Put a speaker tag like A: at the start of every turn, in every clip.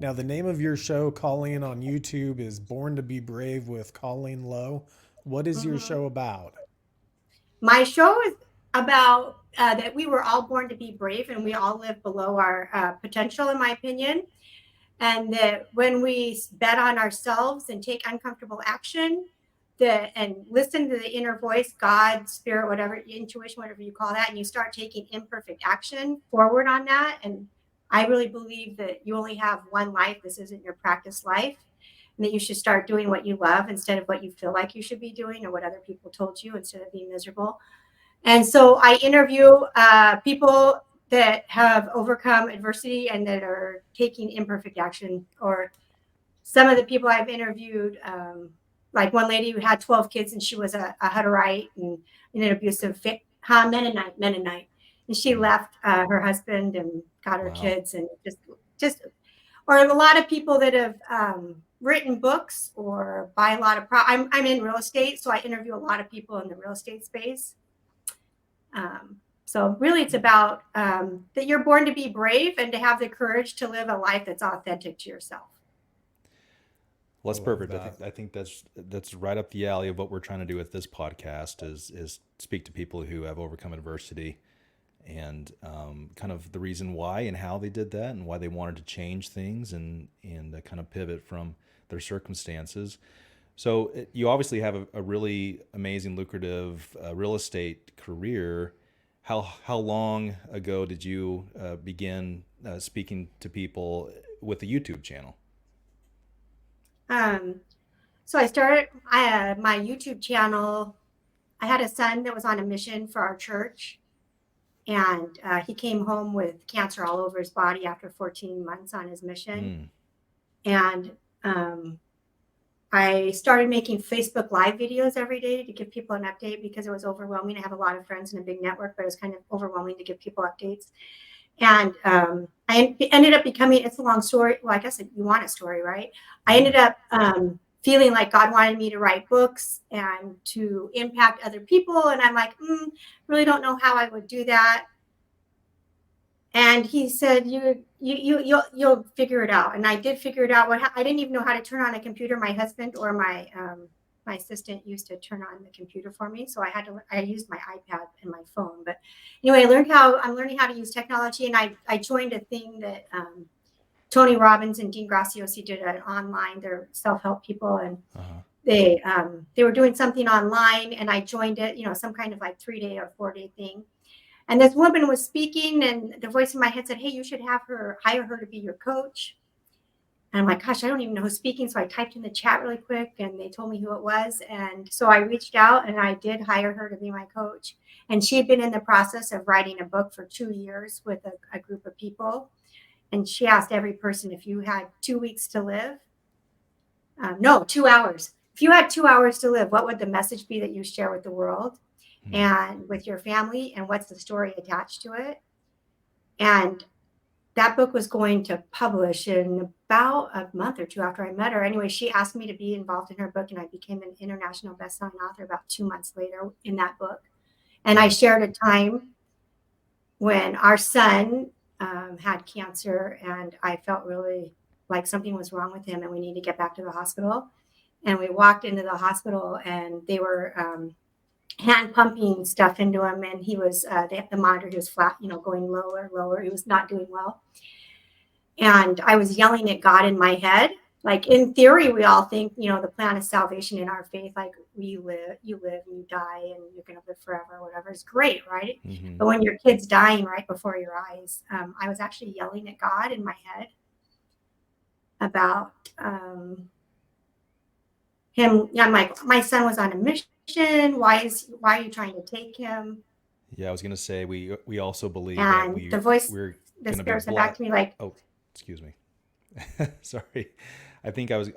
A: Now, the name of your show, Colleen, on YouTube is Born to Be Brave with Colleen Low. What is your
B: Hmm.
A: show about?
B: My show is about that we were all born to be brave and we all live below our potential, in my opinion. And that when we bet on ourselves and take uncomfortable action, and listen to the inner voice, God, spirit, whatever, intuition, whatever you call that, and you start taking imperfect action forward on that. And I really believe that you only have one life. This isn't your practice life. And that you should start doing what you love instead of what you feel like you should be doing or what other people told you instead of being miserable. And so I interview people that have overcome adversity and that are taking imperfect action. Or some of the people I've interviewed, like one lady who had 12 kids and she was a Hutterite and in an abusive Mennonite. And she
C: Mm.
B: left her husband and got her
C: Wow.
B: kids and just, or a lot of people that have written books or buy a lot of, I'm in real estate. So I interview a lot of people in the real estate space. So really, it's about that you're born to be brave and to have the courage to live a life that's authentic to yourself.
C: Well,
A: I
C: that's
A: love
C: perfect.
A: that.
C: I think that's right up the alley of what we're trying to do with this podcast is speak to people who have overcome adversity and kind of the reason why and how they did that and why they wanted to change things and kind of pivot from their circumstances. So you obviously have a really amazing, lucrative real estate career. How long ago did you begin speaking to people with the YouTube channel?
B: Um, so I started my YouTube channel. I had a son that was on a mission for our church, and he came home with cancer all over his body after 14 months on his mission.
C: Mm.
B: And I started making Facebook Live videos every day to give people an update because it was overwhelming. I have a lot of friends in a big network, but it was kind of overwhelming to give people updates. And I ended up becoming, it's a long story. Well, I guess you want a story, right? I
C: Yeah.
B: ended up feeling like God wanted me to write books and to impact other people. And I'm like, really don't know how I would do that. And he said, you'll figure it out. And I did figure it out. I didn't even know how to turn on a computer. My husband or my assistant used to turn on the computer for me. So I used my iPad and my phone. But anyway, I'm learning how to use technology. And I joined a thing that Tony Robbins and Dean Graciosi did an online, they're self-help people. And
C: Uh-huh.
B: they were doing something online and I joined it, some kind of like 3 day or 4 day thing. And this woman was speaking, and the voice in my head said, "Hey, you should hire her to be your coach." And I'm like, "Gosh, I don't even know who's speaking." So I typed in the chat really quick, and they told me who it was. And so I reached out, and I did hire her to be my coach. And she had been in the process of writing a book for 2 years with a group of people. And she asked every person if you had 2 weeks to live. No, 2 hours. If you had 2 hours to live, what would the message be that you share with the world
C: Mm.
B: and with your family? And what's the story attached to it? And that book was going to publish in about a month or two after I met her. Anyway, she asked me to be involved in her book, and I became an international best-selling author about 2 months later in that book. And I
C: Wow.
B: shared a time when our son had cancer, and I felt really like something was wrong with him, and we need to get back to the hospital. And we walked into the hospital, and they were hand pumping stuff into him, and he was the monitor. He was flat, going lower, lower. He was not doing well. And I was yelling at God in my head. Like in theory, we all think, the plan of salvation in our faith, like you live and you die and you're going to live forever, whatever is great, right?
C: Mm-hmm.
B: But when your kid's dying right before your eyes, I was actually yelling at God in my head about him. Yeah, I'm like, my son was on a mission. Why are you trying to take him?
C: Yeah, I was gonna say we also believe that
B: And the voice,
C: we're
B: the
C: gonna be
B: spirit said back
C: blessed.
B: to me like,
C: Oh, excuse me. Sorry. I think I was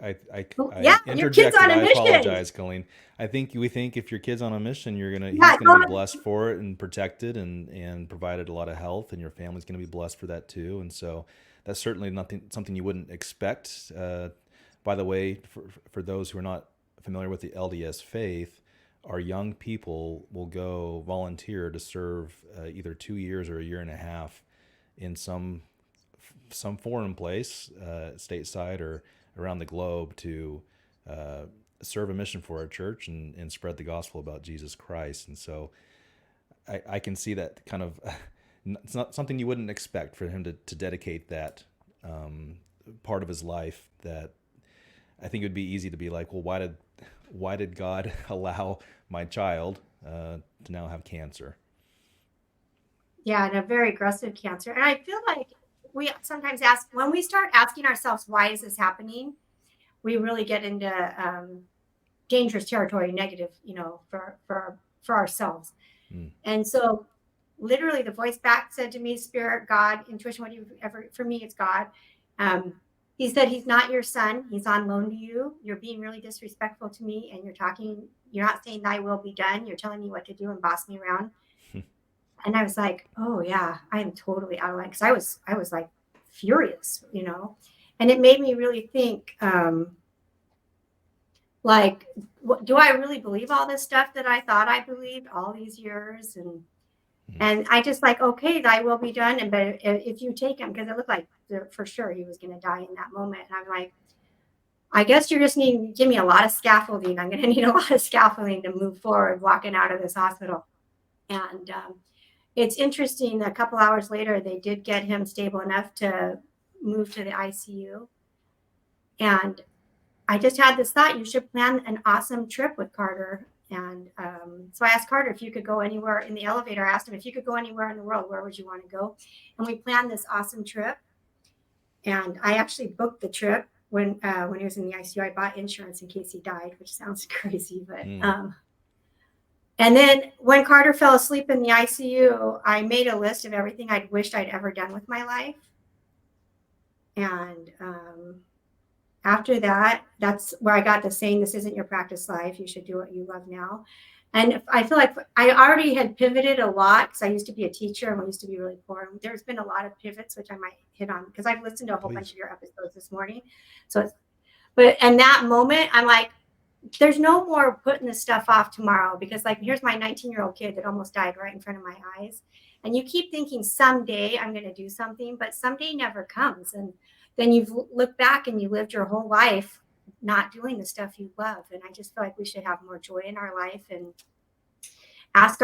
B: "Oh, yeah,
C: I
B: your kid's
C: interjected.
B: on a
C: I
B: mission."
C: apologize, Colleen. We think if your kid's on a mission, he's
B: Yeah,
C: gonna
B: go
C: be
B: ahead.
C: blessed for it and protected and provided a lot of health, and your family's gonna be blessed for that too. And so that's certainly nothing something you wouldn't expect. By the way, for those who are not familiar with the LDS faith, our young people will go volunteer to serve either 2 years or a year and a half in some some foreign place, stateside or around the globe, to uh, serve a mission for our church and spread the gospel about Jesus Christ. And so I can see that kind of, it's not something you wouldn't expect for him to dedicate that part of his life. That I think it would be easy to be like, well, why did God allow my child to now have cancer?
B: Yeah, and a very aggressive cancer. And I feel like we sometimes ask, when we start asking ourselves, why is this happening? We really get into dangerous territory, negative, for ourselves.
C: Mm.
B: And so literally the voice back said to me, spirit, God, intuition, what do you ever, for me, it's God. He said, he's not your son. He's on loan to you. You're being really disrespectful to me. And you're not saying thy will be done. You're telling me what to do and boss me around. And I was like, oh yeah, I am totally out of line. Cause I was like furious, and it made me really think, like, do I really believe all this stuff that I thought I believed all these years? And I just like, okay, thy will be done. And but if you take him, because it looked like for sure he was going to die in that moment. And I'm like, I guess you're just needing to give me a lot of scaffolding. I'm going to need a lot of scaffolding to move forward, walking out of this hospital. And it's interesting. A couple hours later, they did get him stable enough to move to the ICU. And I just had this thought, you should plan an awesome trip with Carter. And so I asked Carter if you could go anywhere in the elevator. I asked him if you could go anywhere in the world, where would you want to go? And we planned this awesome trip. And I actually booked the trip when he was in the ICU. I bought insurance in case he died, which sounds crazy, but and then when Carter fell asleep in the ICU, I made a list of everything I'd wished I'd ever done with my life. And after that, that's where I got the saying, this isn't your practice life. You should do what you love now. And I feel like I already had pivoted a lot because I used to be a teacher and we used to be really poor. There's been a lot of pivots, which I might hit on because I've listened to a whole bunch of your episodes this morning. So in that moment, I'm like, there's no more putting this stuff off tomorrow, because like, here's my 19-year-old kid that almost died right in front of my eyes. And you keep thinking someday I'm going to do something, but someday never comes. And then you've looked back and you lived your whole life not doing the stuff you love. And I just feel like we should have more joy in our life and I ask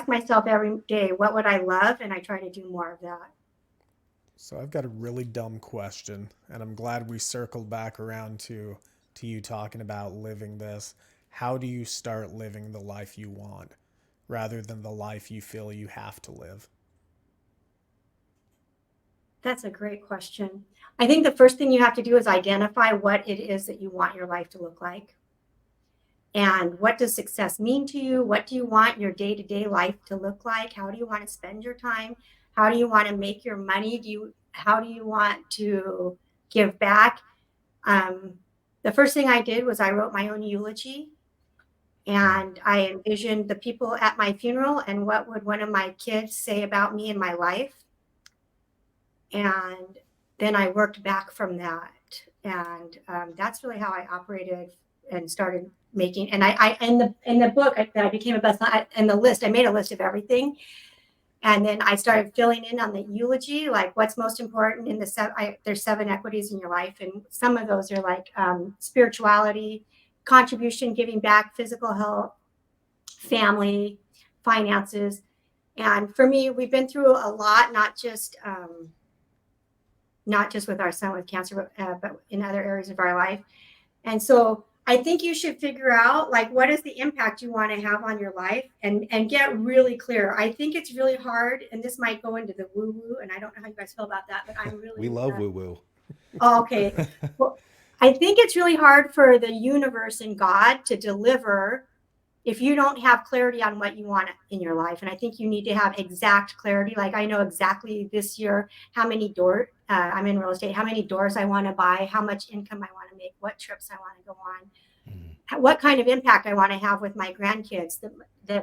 B: myself every day, what would I love? And I try to do more of that.
A: So I've got a really dumb question, and I'm glad we circled back around to you talking about living this. How do you start living the life you want rather than the life you feel you have to live?
B: That's a great question. I think the first thing you have to do is identify what it is that you want your life to look like. And what does success mean to you? What do you want your day-to-day life to look like? How do you want to spend your time? How do you want to make your money? How do you want to give back? The first thing I did was I wrote my own eulogy, and I envisioned the people at my funeral and what would one of my kids say about me in my life. And then I worked back from that. And that's really how I operated and started making. And I in the book that I became a bestseller, and the list, I made a list of everything. And then I started filling in on the eulogy, like what's most important in there's 7 equities in your life. And some of those are like spirituality, contribution, giving back, physical health, family, finances. And for me, we've been through a lot, not just with our son with cancer, but in other areas of our life. And so I think you should figure out, like, what is the impact you want to have on your life, and get really clear. I think it's really hard, and this might go into the woo-woo, and I don't know how you guys feel about that, but I'm really...
C: We love woo-woo.
B: Oh, okay. Well, I think it's really hard for the universe and God to deliver if you don't have clarity on what you want in your life. And I think you need to have exact clarity. Like, I know exactly this year how many doors, I'm in real estate, how many doors I want to buy, how much income I want to make, what trips I want to go on, what kind of impact I want to have with my grandkids,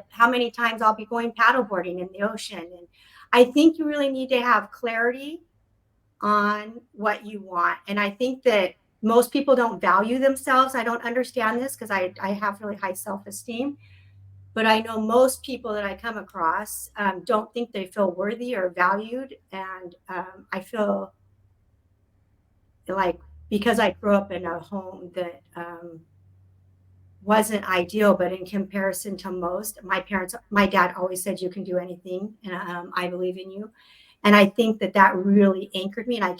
B: how many times I'll be going paddleboarding in the ocean. And I think you really need to have clarity on what you want. And I think that most people don't value themselves. I don't understand this because I have really high self-esteem, but I know most people that I come across don't think they feel worthy or valued. And I feel like, because I grew up in a home that wasn't ideal, but in comparison to most, my dad always said, you can do anything, and I believe in you. And I think that really anchored me. And I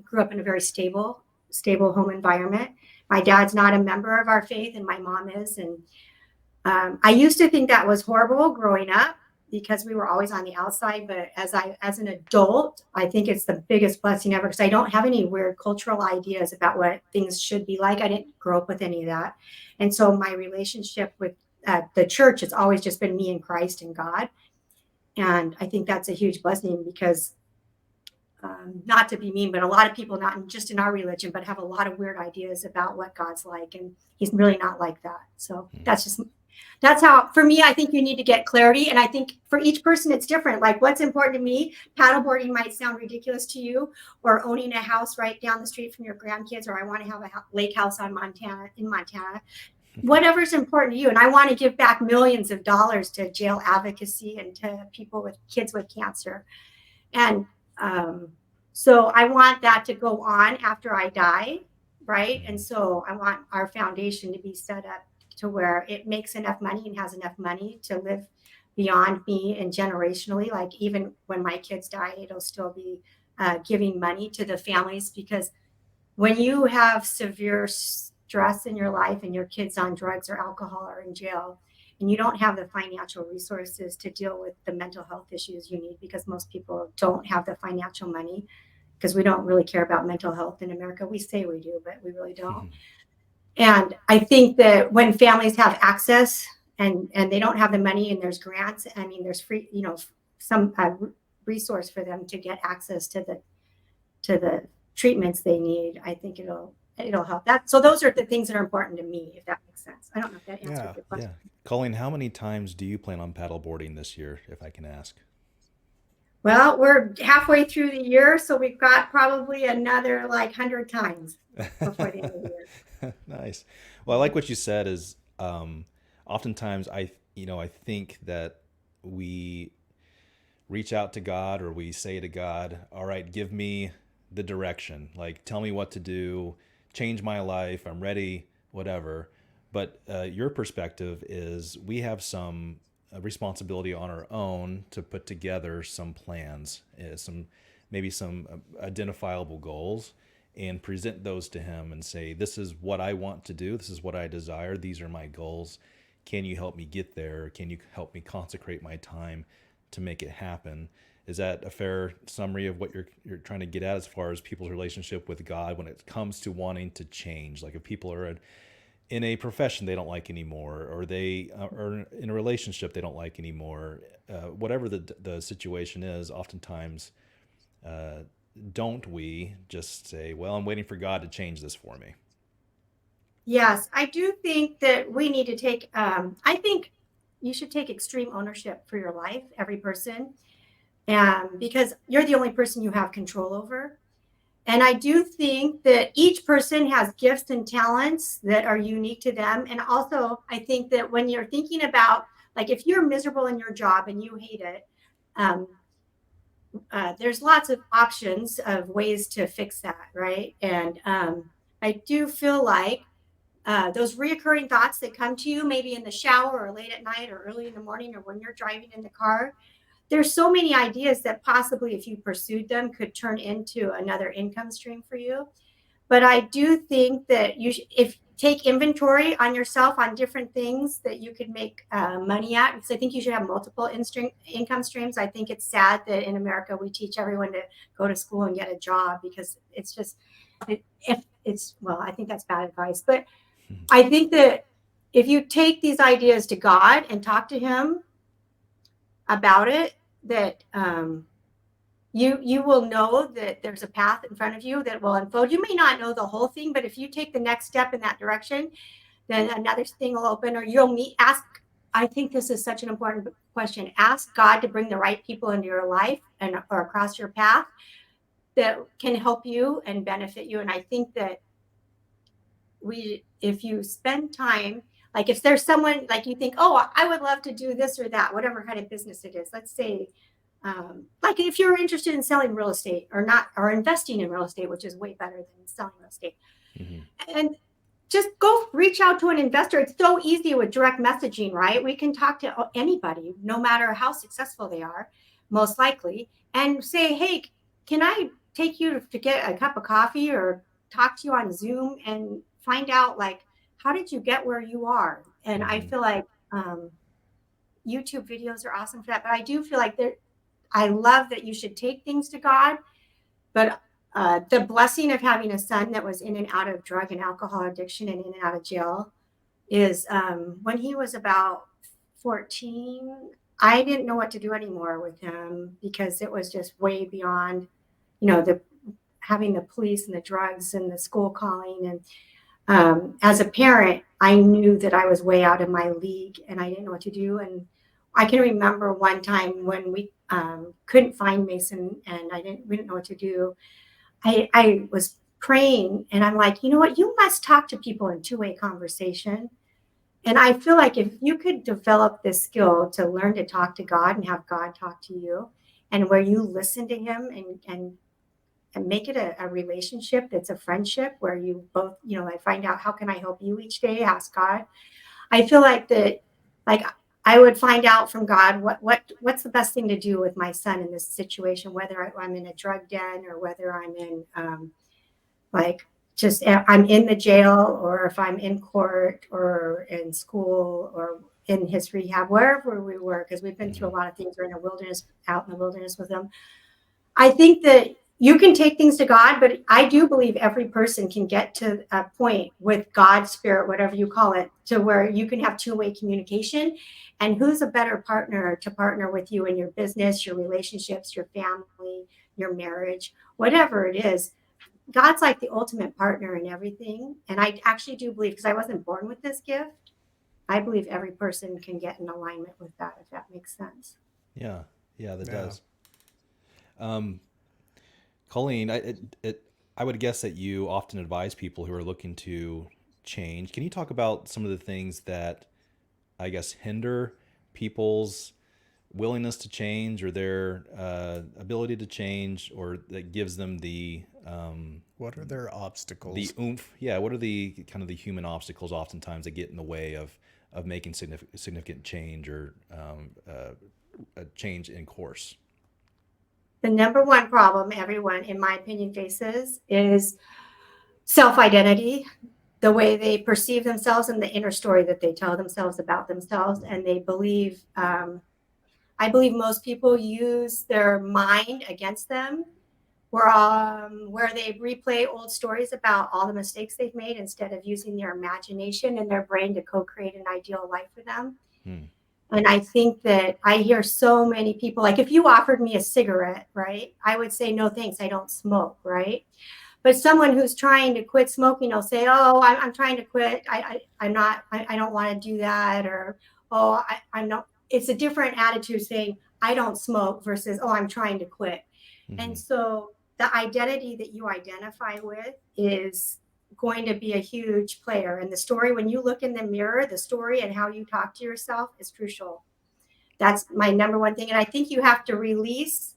B: grew up in a very stable home environment. My dad's not a member of our faith, and my mom is. And I used to think that was horrible growing up because we were always on the outside. But as an adult, I think it's the biggest blessing ever, because I don't have any weird cultural ideas about what things should be like. I didn't grow up with any of that. And so my relationship with the church has always just been me and Christ and God. And I think that's a huge blessing because, not to be mean, but a lot of people, not just in our religion, but have a lot of weird ideas about what God's like. And he's really not like that. So that's how, for me, I think you need to get clarity. And I think for each person, it's different. Like, what's important to me, paddleboarding might sound ridiculous to you, or owning a house right down the street from your grandkids, or I want to have a lake house in Montana. Whatever's important to you. And I want to give back millions of dollars to jail advocacy and to people with kids with cancer. And so I want that to go on after I die, right? And so I want our foundation to be set up to where it makes enough money and has enough money to live beyond me and generationally. Like, even when my kids die, it'll still be giving money to the families, because when you have severe stress in your life and your kids on drugs or alcohol or in jail, and you don't have the financial resources to deal with the mental health issues you need, because most people don't have the financial money, because we don't really care about mental health in America. We say we do, but we really don't. And I think that when families have access and they don't have the money, and there's grants, I mean, there's free, some resource for them to get access to the treatments they need, I think it'll help. So those are the things that are important to me, if that makes sense. I don't know if that answered your question.
C: Yeah. Colleen, how many times do you plan on paddleboarding this year, if I can ask?
B: Well, we're halfway through the year, so we've got probably another 100 times before the end of the year.
C: Nice. Well, I like what you said is, oftentimes I think that we reach out to God, or we say to God, all right, give me the direction, like, tell me what to do, change my life, I'm ready, whatever. But your perspective is we have some responsibility on our own to put together some plans, maybe some identifiable goals, and present those to him and say, this is what I want to do, this is what I desire, these are my goals. Can you help me get there? Can you help me consecrate my time to make it happen? Is that a fair summary of what you're trying to get at as far as people's relationship with God when it comes to wanting to change? Like, if people are in a profession they don't like anymore, or they are in a relationship they don't like anymore, whatever the situation is, oftentimes don't we just say, well, I'm waiting for God to change this for me?
B: Yes, I do think that we need to take, I think you should take extreme ownership for your life, every person, because you're the only person you have control over. And I do think that each person has gifts and talents that are unique to them. And also, I think that when you're thinking about, like, if you're miserable in your job and you hate it, there's lots of options of ways to fix that, right? And I do feel like those reoccurring thoughts that come to you, maybe in the shower or late at night or early in the morning or when you're driving in the car, there's so many ideas that possibly, if you pursued them, could turn into another income stream for you. But I do think that if take inventory on yourself on different things that you could make money at, because I think you should have multiple income streams. I think it's sad that in America we teach everyone to go to school and get a job, because it's just, I think that's bad advice. But I think that if you take these ideas to God and talk to him about it, that you will know that there's a path in front of you that will unfold. You may not know the whole thing, but if you take the next step in that direction, then another thing will open, or you'll I think this is such an important question. Ask God to bring the right people into your life or across your path that can help you and benefit you. And I think that if you spend time, like, if there's someone, like, you think, oh, I would love to do this or that, whatever kind of business it is. Let's say like if you're interested in selling real estate or not, or investing in real estate, which is way better than selling real estate, and just go reach out to an investor. It's so easy with direct messaging, right? We can talk to anybody, no matter how successful they are, most likely, and say, hey, can I take you to get a cup of coffee or talk to you on Zoom and find out, like, how did you get where you are? And I feel like YouTube videos are awesome for that. But I do feel like I love that you should take things to God. But the blessing of having a son that was in and out of drug and alcohol addiction and in and out of jail is when he was about 14, I didn't know what to do anymore with him because it was just way beyond, the having the police and the drugs and the school calling. And as a parent, I knew that I was way out of my league and I didn't know what to do. And I can remember one time when we couldn't find Mason and we didn't know what to do. I was praying and I'm like, you know what? You must talk to people in two-way conversation. And I feel like if you could develop this skill to learn to talk to God and have God talk to you, and where you listen to him and make it a relationship that's a friendship where you both, I find out how can I help you each day, ask God. I feel like that, like I would find out from God what's the best thing to do with my son in this situation, whether I'm in a drug den or whether I'm in I'm in the jail, or if I'm in court or in school or in his rehab, wherever we were, because we've been through a lot of things. We're in the wilderness, out in the wilderness with him. I think that you can take things to God, but I do believe every person can get to a point with God's spirit, whatever you call it, to where you can have two-way communication. And who's a better partner to partner with you in your business, your relationships, your family, your marriage, whatever it is. God's like the ultimate partner in everything. And I actually do believe, because I wasn't born with this gift, I believe every person can get in alignment with that, if that makes sense.
C: Yeah, that does. Colleen, I would guess that you often advise people who are looking to change. Can you talk about some of the things that, I guess, hinder people's willingness to change, or their ability to change, or that gives them the
A: what are their obstacles?
C: The oomph. Yeah, what are the kind of the human obstacles oftentimes that get in the way of making significant change, or a change in course?
B: The number one problem everyone, in my opinion, faces is self-identity, the way they perceive themselves and the inner story that they tell themselves about themselves. And they believe, I believe most people use their mind against them, where they replay old stories about all the mistakes they've made instead of using their imagination and their brain to co-create an ideal life for them. And I think that I hear so many people, like if you offered me a cigarette, right, I would say, no, thanks, I don't smoke, right? But someone who's trying to quit smoking will say, oh, I'm trying to quit. I don't want to do that. Or, oh, I'm not. It's a different attitude saying, I don't smoke versus, oh, I'm trying to quit. And so the identity that you identify with is going to be a huge player. And the story, when you look in the mirror, the story and how you talk to yourself is crucial. That's my number one thing. And I think you have to release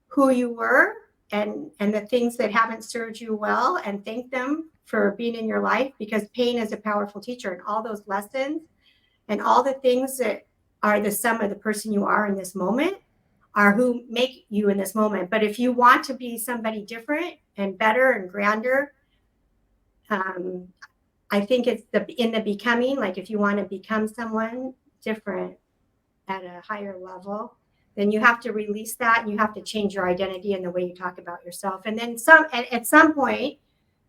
B: who you were and the things that haven't served you well, and thank them for being in your life, because pain is a powerful teacher. And all those lessons and all the things that are the sum of the person you are in this moment are who make you in this moment. But if you want to be somebody different and better and grander, I think it's in the becoming, like if you want to become someone different at a higher level, then you have to release that, and you have to change your identity and the way you talk about yourself. And then at some point,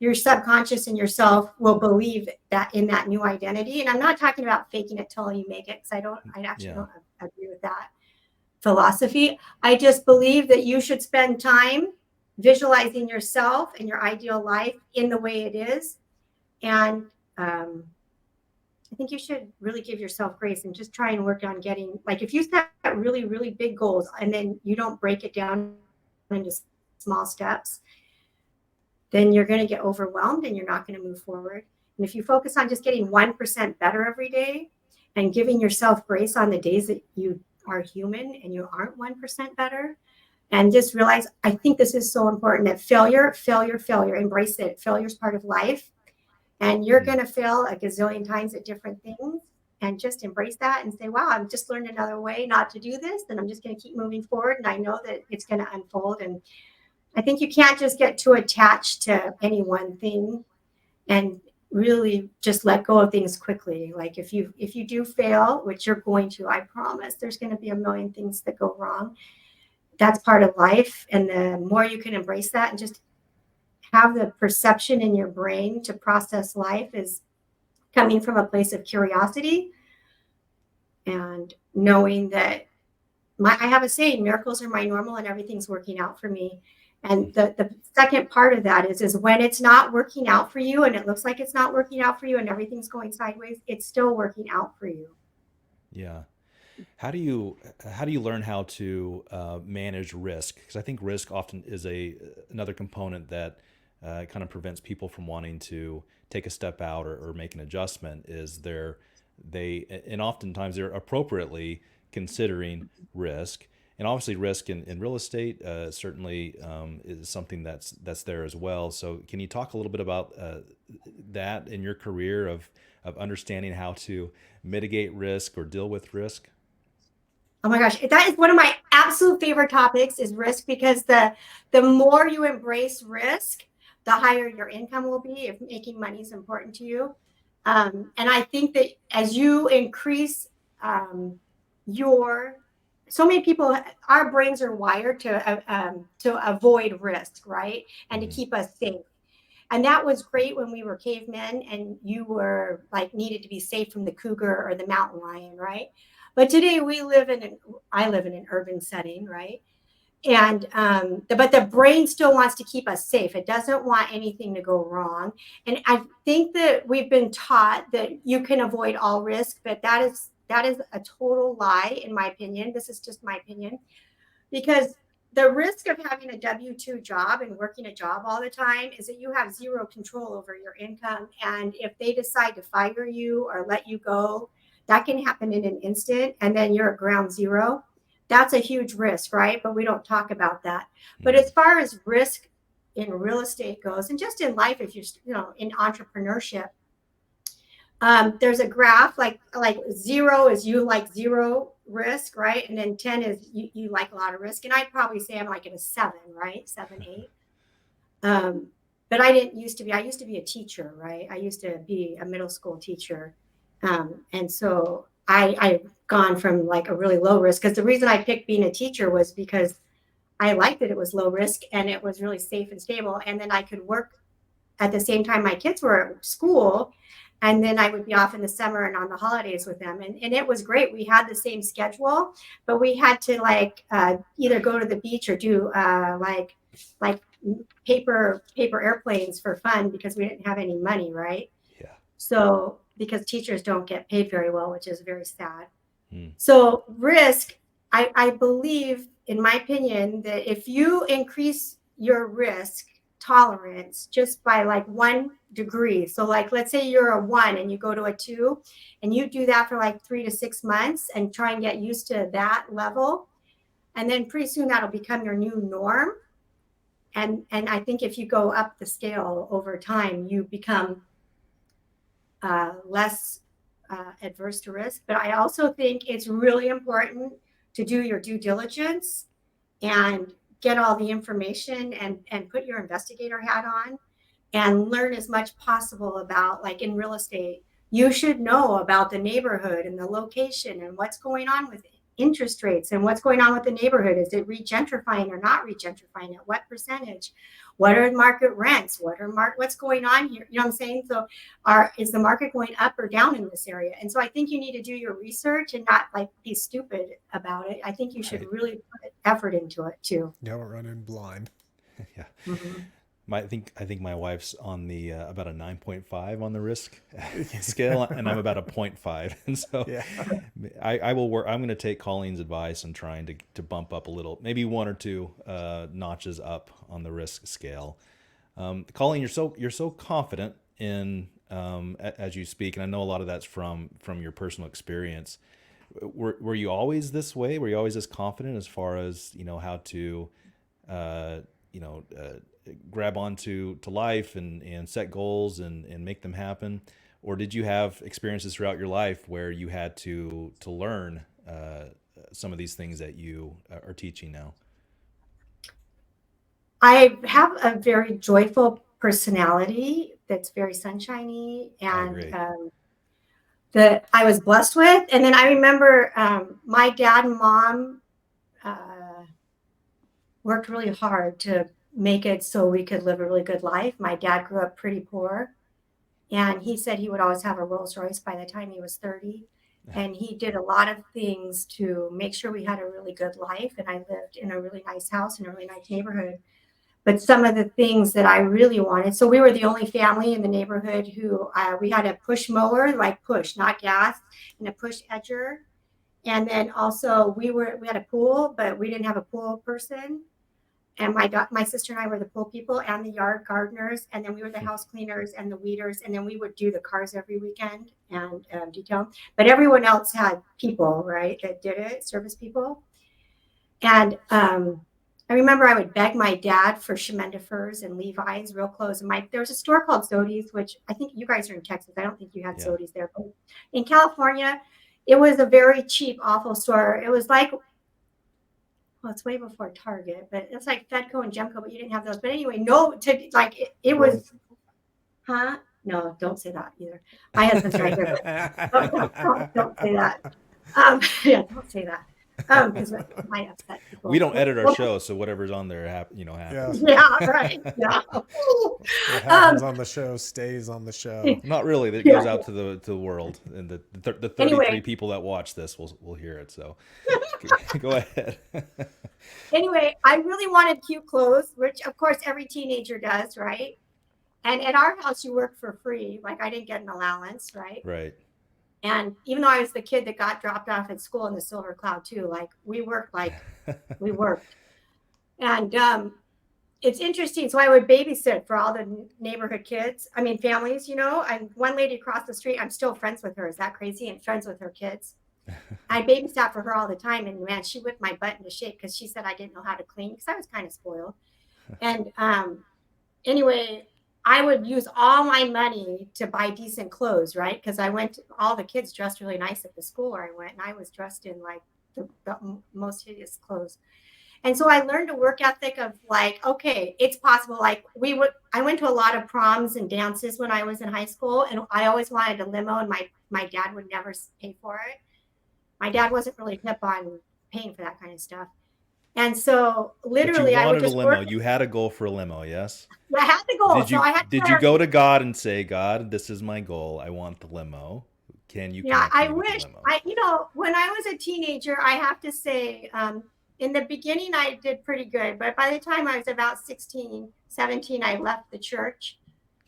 B: your subconscious and yourself will believe that in that new identity. And I'm not talking about faking it till you make it, because I actually don't agree with that philosophy. I just believe that you should spend time visualizing yourself and your ideal life in the way it is. And I think you should really give yourself grace and just try and work on getting, like if you set really, really big goals and then you don't break it down into small steps, then you're going to get overwhelmed and you're not going to move forward. And if you focus on just getting 1% better every day and giving yourself grace on the days that you are human and you aren't 1% better. And just realize, I think this is so important, that failure, embrace it. Failure is part of life. And you're going to fail a gazillion times at different things. And just embrace that and say, wow, I've just learned another way not to do this. And I'm just going to keep moving forward. And I know that it's going to unfold. And I think you can't just get too attached to any one thing and really just let go of things quickly. Like if you do fail, which you're going to, I promise, there's going to be a million things that go wrong. That's part of life. And the more you can embrace that and just have the perception in your brain to process life is coming from a place of curiosity and knowing that I have a saying, miracles are my normal and everything's working out for me. And the second part of that is when it's not working out for you and it looks like it's not working out for you and everything's going sideways, it's still working out for you.
C: Yeah. How do you learn how to manage risk? Because I think risk often is another component that kind of prevents people from wanting to take a step out or make an adjustment. And oftentimes they're appropriately considering risk, and obviously risk in real estate certainly is something that's there as well. So can you talk a little bit about that in your career of understanding how to mitigate risk or deal with risk?
B: Oh my gosh, that is one of my absolute favorite topics, is risk, because the more you embrace risk, the higher your income will be if making money is important to you. And I think that as you increase so many people, our brains are wired to avoid risk, right? And to keep us safe. And that was great when we were cavemen and you were like needed to be safe from the cougar or the mountain lion, right? But today I live in an urban setting, right? And but the brain still wants to keep us safe. It doesn't want anything to go wrong. And I think that we've been taught that you can avoid all risk, but that is a total lie, in my opinion. This is just my opinion, because the risk of having a W-2 job and working a job all the time is that you have zero control over your income. And if they decide to fire you or let you go, that can happen in an instant. And then you're at ground zero. That's a huge risk, right? But we don't talk about that. But as far as risk in real estate goes, and just in life, if you're, in entrepreneurship, there's a graph like 0 is you like zero risk, right? And then 10 is you like a lot of risk. And I'd probably say I'm like at a 7, right? 7, 8. But I used to be a teacher, right? I used to be a middle school teacher. And so I've gone from like a really low risk, because the reason I picked being a teacher was because I liked that it was low risk and it was really safe and stable. And then I could work at the same time my kids were at school. And then I would be off in the summer and on the holidays with them. And it was great. We had the same schedule, but we had to either go to the beach or do like paper airplanes for fun, because we didn't have any money, right?
C: Yeah.
B: So because teachers don't get paid very well, which is very sad. So risk, I believe, in my opinion, that if you increase your risk tolerance just by like 1 degree, so like let's say you're a 1 and you go to a 2, and you do that for like 3 to 6 months and try and get used to that level, and then pretty soon that'll become your new norm. And I think if you go up the scale over time, you become less adverse to risk. But I also think it's really important to do your due diligence and get all the information and put your investigator hat on and learn as much possible about, like in real estate, you should know about the neighborhood and the location and what's going on with interest rates and what's going on with the neighborhood. Is it regentrifying or not regentrifying? At what percentage? What are market rents? What's going on here? You know what I'm saying? So is the market going up or down in this area? And so I think you need to do your research and not like be stupid about it. I think you should really put effort into it too.
A: Don't run in blind.
C: Yeah. I think my wife's on the about a 9.5 on the risk scale, and I'm about a 0.5. And so
A: Yeah.
C: I will work. I'm going to take Colleen's advice and trying to bump up a little, maybe 1 or 2 notches up on the risk scale. Colleen, you're so confident in as you speak, and I know a lot of that's from your personal experience. were you always this way? Were you always this confident as far as, how to, uh, you know, uh, grab onto to life and set goals and make them happen? Or did you have experiences throughout your life where you had to learn some of these things that you are teaching now?
B: I have a very joyful personality that's very sunshiny,
C: I
B: and
C: agree.
B: that I was blessed with. And then I remember my dad and mom uh, worked really hard to make it so we could live a really good life. My dad grew up pretty poor, and he said he would always have a Rolls Royce by the time he was 30. And he did a lot of things to make sure we had a really good life. And I lived in a really nice house in a really nice neighborhood. But some of the things that I really wanted, so we were the only family in the neighborhood who we had a push mower, like push, not gas, and a push edger. And then also we had a pool, but we didn't have a pool person. And my sister and I were the pool people and the yard gardeners, and then we were the house cleaners and the weeders, and then we would do the cars every weekend and detail. But everyone else had people, right, that did it, service people. And I remember I would beg my dad for Schemendefers and Levi's, real clothes. And there was a store called Sodi's, which I think you guys are in Texas. I don't think you had
C: Yeah.
B: Sodi's there, but in California, it was a very cheap, awful store. It was like, well, it's way before Target, but it's like Fedco and Gemco, but you didn't have those. But anyway, no, to like it was, huh? No, don't say that either. My husband's right here. Don't say that. Yeah, don't say that. Because it might upset people.
C: We don't edit our show, so whatever's on there, happens.
B: Yeah, right. Yeah.
A: What happens on the show stays on the show.
C: Not really. That goes out to the world, and the 33
B: Anyway.
C: people that watch this will hear it. So go ahead.
B: Anyway, I really wanted cute clothes, which of course every teenager does, right? And at our house, you work for free. Like I didn't get an allowance, right?
C: Right.
B: And even though I was the kid that got dropped off at school in the Silver Cloud too, like we worked. And it's interesting. So I would babysit for all the neighborhood kids. I mean, families, And one lady across the street, I'm still friends with her. Is that crazy? And friends with her kids. I babysat for her all the time. And man, she whipped my butt into shape because she said I didn't know how to clean because I was kind of spoiled. And anyway, I would use all my money to buy decent clothes, right? Because all the kids dressed really nice at the school where I went, and I was dressed in like the most hideous clothes. And so I learned a work ethic of like, okay, it's possible. Like I went to a lot of proms and dances when I was in high school, and I always wanted a limo, and my dad would never pay for it. My dad wasn't really hip on paying for that kind of stuff. And so literally
C: But you
B: I would
C: wanted a
B: just
C: limo.
B: work.
C: You had a goal for a limo, yes?
B: I had the goal.
C: Did you
B: So I had
C: did you go to God and say, God, this is my goal. I want the limo. Can you
B: Yeah,
C: connect
B: I
C: me with the
B: wish
C: limo?
B: when I was a teenager, I have to say, in the beginning, I did pretty good. But by the time I was about 16, 17, I left the church.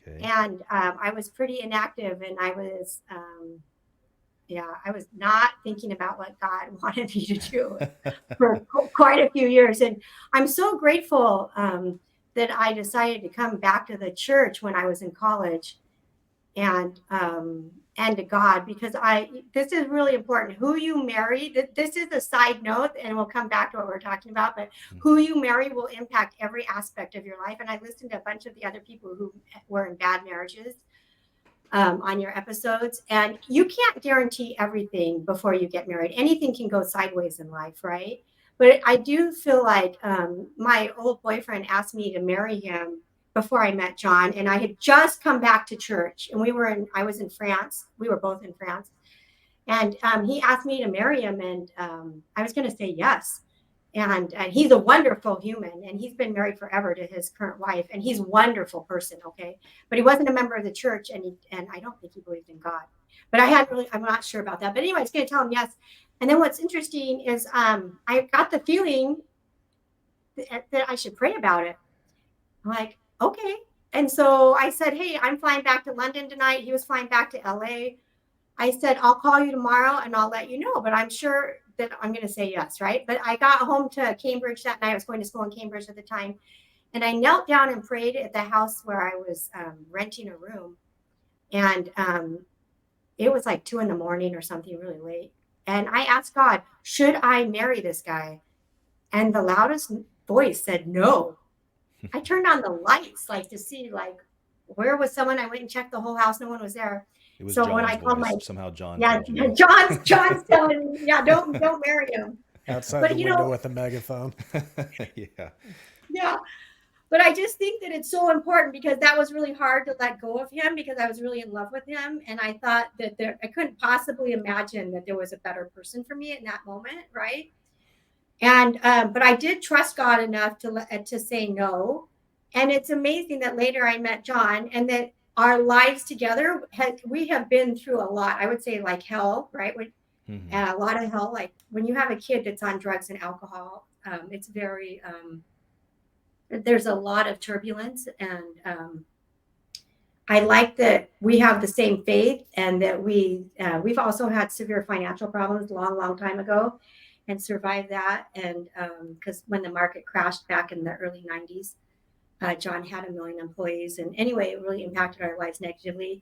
C: Okay.
B: And I was pretty inactive, and I was not thinking about what God wanted me to do for quite a few years. And I'm so grateful that I decided to come back to the church when I was in college, and to God, because this is really important. Who you marry, this is a side note, and we'll come back to what we're talking about, but who you marry will impact every aspect of your life. And I listened to a bunch of the other people who were in bad marriages on your episodes, and you can't guarantee everything before you get married. Anything can go sideways in life, right? But I do feel like my old boyfriend asked me to marry him before I met John, and I had just come back to church, and I was in France. We were both in France, and he asked me to marry him, and I was going to say yes. And he's a wonderful human, and he's been married forever to his current wife, and he's a wonderful person, okay? But he wasn't a member of the church, and I don't think he believed in God. But I'm not sure about that. But anyway, I was going to tell him yes. And then what's interesting is I got the feeling that I should pray about it. I'm like, okay. And so I said, hey, I'm flying back to London tonight. He was flying back to LA. I said, I'll call you tomorrow and I'll let you know, but I'm sure that I'm going to say yes, right? But I got home to Cambridge that night. I was going to school in Cambridge at the time. And I knelt down and prayed at the house where I was renting a room. And it was like 2 a.m. or something, really late. And I asked God, should I marry this guy? And the loudest voice said no. I turned on the lights like to see like where was someone. I went and checked the whole house. No one was there.
C: It was
B: So when
C: John's
B: I called my
C: voice. Somehow John
B: yeah,
C: told you no.
B: John's telling me, yeah, don't marry him.
A: Outside the
B: But
A: window with a megaphone.
C: Yeah.
B: yeah. But I just think that it's so important because that was really hard to let go of him because I was really in love with him. And I thought that I couldn't possibly imagine that there was a better person for me in that moment. Right. And, but I did trust God enough to say no. And it's amazing that later I met John and that our lives together, we have been through a lot. I would say like hell, right?
C: Mm-hmm.
B: A lot of hell. Like when you have a kid that's on drugs and alcohol, it's very, there's a lot of turbulence. And I like that we have the same faith and that we've also had severe financial problems long time ago and survived that. And because when the market crashed back in the early 90s, John had 1 million employees. And anyway, it really impacted our lives negatively.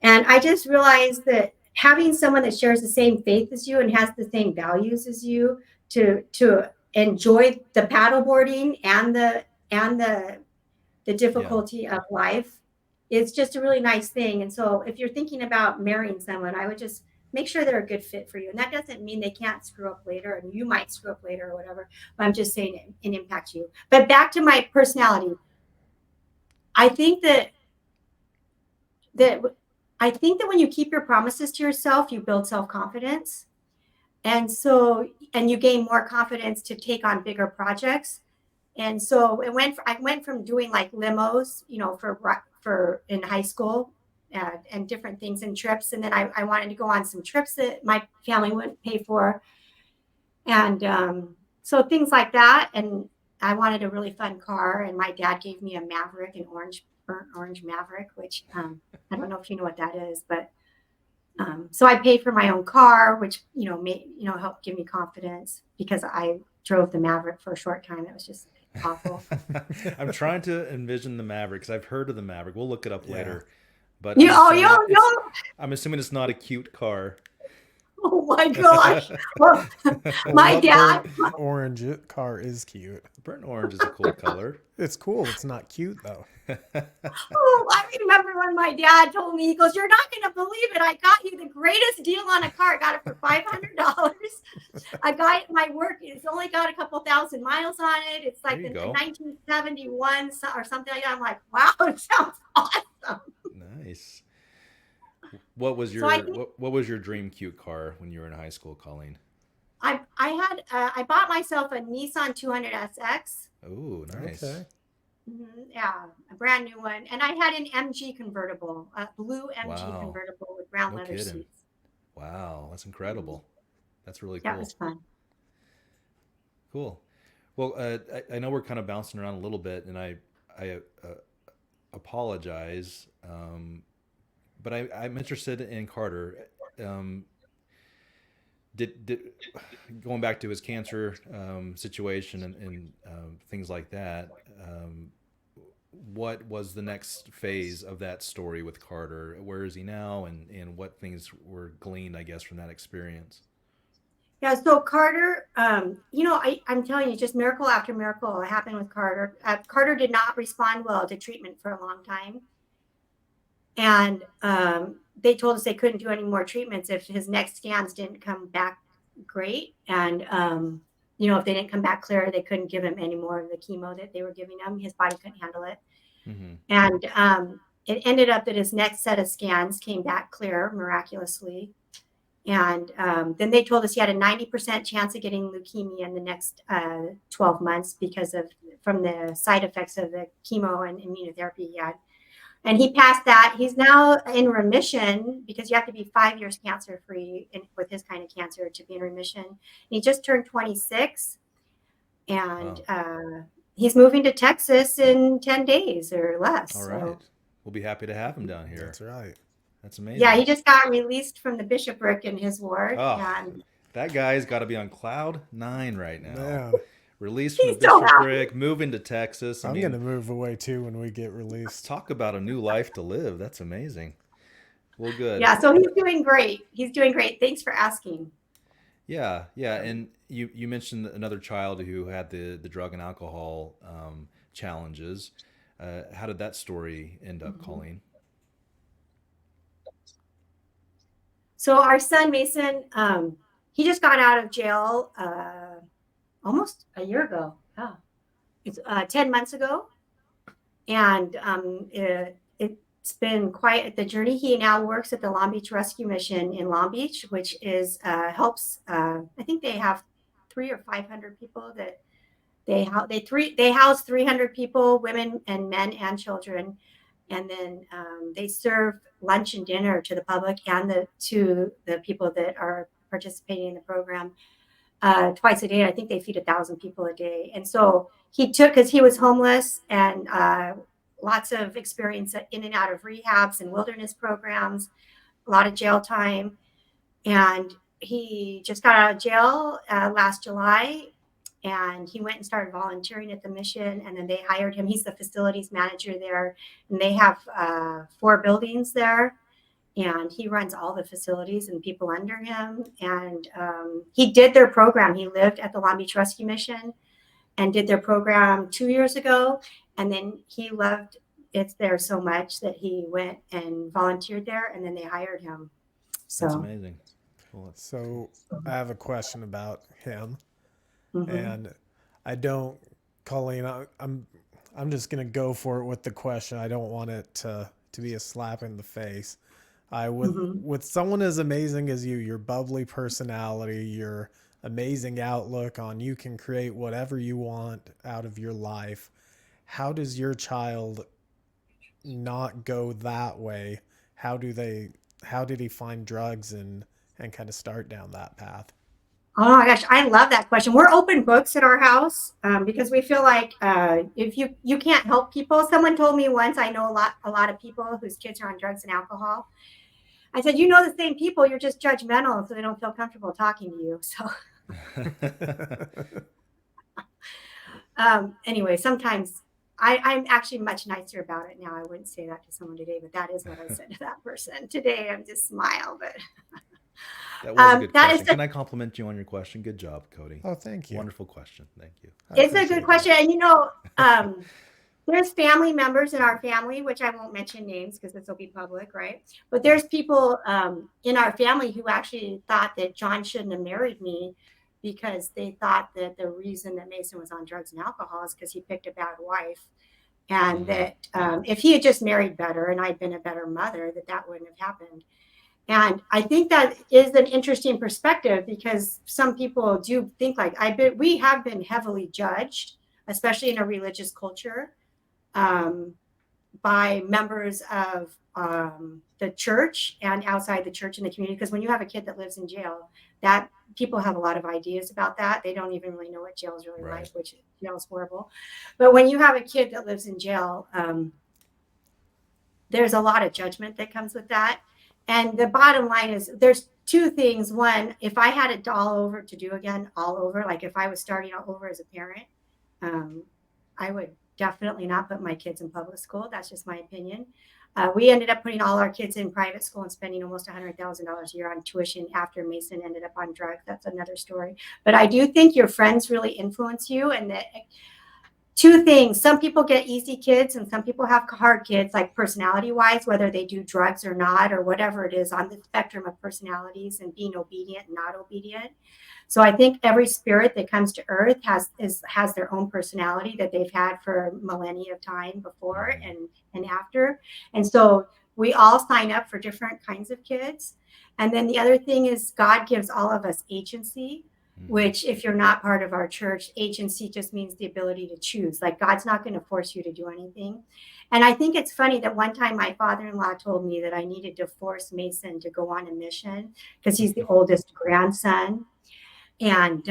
B: And I just realized that having someone that shares the same faith as you and has the same values as you to enjoy the paddleboarding and the difficulty of life, it's just a really nice thing. And so if you're thinking about marrying someone, I would just make sure they're a good fit for you. And that doesn't mean they can't screw up later and you might screw up later or whatever. But I'm just saying it impacts you. But back to my personality. I think that when you keep your promises to yourself, you build self-confidence. And you gain more confidence to take on bigger projects. And so I went from doing like limos, for in high school and different things and trips. And then I wanted to go on some trips that my family wouldn't pay for. And so things like that. And I wanted a really fun car. And my dad gave me a Maverick, burnt orange Maverick, which I don't know if you know what that is, but so I paid for my own car, which, helped give me confidence because I drove the Maverick for a short time. It was just awful.
C: I'm trying to envision the Maverick because I've heard of the Maverick. We'll look it up later. But I'm assuming it's not a cute car.
B: Oh my gosh. Well, my dad.
A: Burnt orange car is cute.
C: Burnt orange is a cool color.
A: It's cool. It's not cute though.
B: Oh, I remember when my dad told me, he goes, "You're not going to believe it. I got you the greatest deal on a car. I got it for $500. I got it my work. It's only got a couple thousand miles on it. It's like the 1971 or something like that." I'm like, wow, it sounds awesome.
C: Nice. What was your dream cute car when you were in high school, Colleen?
B: I bought myself a Nissan 200SX.
C: Oh, nice.
A: Okay.
B: Yeah, a brand new one. And I had an MG convertible, a blue MG convertible with brown leather seats.
C: Wow, that's incredible. That's really cool.
B: That was fun.
C: Cool. Well, I know we're kind of bouncing around a little bit, and I apologize, but I'm interested in Carter. Did going back to his cancer situation and things like that, what was the next phase of that story with Carter? Where is he now, and what things were gleaned, I guess, from that experience?
B: Yeah, so Carter, I'm telling you, just miracle after miracle happened with Carter. Carter did not respond well to treatment for a long time. And they told us they couldn't do any more treatments if his next scans didn't come back great. And, if they didn't come back clear, they couldn't give him any more of the chemo that they were giving him. His body couldn't handle it. Mm-hmm. And it ended up that his next set of scans came back clear miraculously. And then they told us he had a 90% chance of getting leukemia in the next 12 months from the side effects of the chemo and immunotherapy he had. And he passed that. He's now in remission because you have to be 5 years cancer free with his kind of cancer to be in remission. And he just turned 26, and he's moving to Texas in 10 days or less.
C: All right. So we'll be happy to have him down here.
A: That's right.
C: That's amazing.
B: Yeah, he just got released from the bishopric in his ward.
C: Oh, and that guy's got to be on cloud 9 right now.
A: Yeah.
C: Released from the bishopric, moving to Texas.
A: I'm going to move away too when we get released.
C: Talk about a new life to live. That's amazing. Well, good.
B: Yeah, so he's doing great. Thanks for asking.
C: Yeah, yeah, and you mentioned another child who had the drug and alcohol challenges. How did that story end up,
B: Mhm.
C: Colleen?
B: So our son Mason, he just got out of jail almost a year ago. Yeah, it's 10 months ago, and it's been quite the journey. He now works at the Long Beach Rescue Mission in Long Beach, which is helps. I think they have 300 or 500 people that they house 300 people, women and men and children, and then they serve lunch and dinner to the public and to the people that are participating in the program twice a day. I think they feed 1,000 people a day. And so he took, because he was homeless and lots of experience in and out of rehabs and wilderness programs, a lot of jail time. And he just got out of jail last July, and he went and started volunteering at the mission, and then they hired him. He's the facilities manager there, and they have 4 buildings there, and he runs all the facilities and people under him. And he did their program. He lived at the Long Beach Rescue Mission and did their program 2 years ago. And then he loved it there so much that he went and volunteered there, and then they hired him.
C: That's
B: So,
C: amazing. Well,
A: So I have a question about him,
B: mhm,
A: and I don't, Colleen. I'm just gonna go for it with the question. I don't want it to be a slap in the face. I
B: mhm.
A: with someone as amazing as you, your bubbly personality, your amazing outlook on you can create whatever you want out of your life. How does your child not go that way? How do they how did he find drugs and kind of start down that path?
B: Oh my gosh, I love that question. We're open books at our house because we feel like if you can't help people. Someone told me once, I know a lot of people whose kids are on drugs and alcohol. I said, you know the same people, you're just judgmental, so they don't feel comfortable talking to you. So anyway, sometimes I'm actually much nicer about it now. I wouldn't say that to someone today, but that is what I said to that person today. I'm just smile, but
C: that was a good
B: that is
C: question. Can I compliment you on your question? Good job, Cody.
A: Oh, thank you.
C: Wonderful question. Thank you.
A: I
B: it's a good
A: appreciate that.
B: question. And there's family members in our family, which I won't mention names because this will be public, right? But there's people in our family who actually thought that John shouldn't have married me because they thought that the reason that Mason was on drugs and alcohol is because he picked a bad wife, and
C: Mm,
B: that if he had just married better and I'd been a better mother, that wouldn't have happened. And I think that is an interesting perspective because some people do think like we have been heavily judged, especially in a religious culture, um, by members of the church and outside the church in the community. Because when you have a kid that lives in jail, that people have a lot of ideas about that. They don't even really know what jail is really
C: right.
B: like, which jail is horrible. But when you have a kid that lives in jail, there's a lot of judgment that comes with that. And the bottom line is there's 2 things. One, if I had it all over to do again, all over, like if I was starting all over as a parent, um, I would definitely not put my kids in public school. That's just my opinion. We ended up putting all our kids in private school and spending almost $100,000 a year on tuition after Mason ended up on drugs. That's another story. But I do think your friends really influence you, and that 2 things. Some people get easy kids and some people have hard kids, like personality wise, whether they do drugs or not, or whatever it is on the spectrum of personalities and being obedient and not obedient. So I think every spirit that comes to earth has their own personality that they've had for millennia of time before
C: Hmm.
B: and after. And so we all sign up for different kinds of kids. And then the other thing is God gives all of us agency,
C: Hmm.
B: which if you're not part of our church, agency just means the ability to choose. Like God's not going to force you to do anything. And I think it's funny that one time my father-in-law told me that I needed to force Mason to go on a mission because he's the oldest grandson. And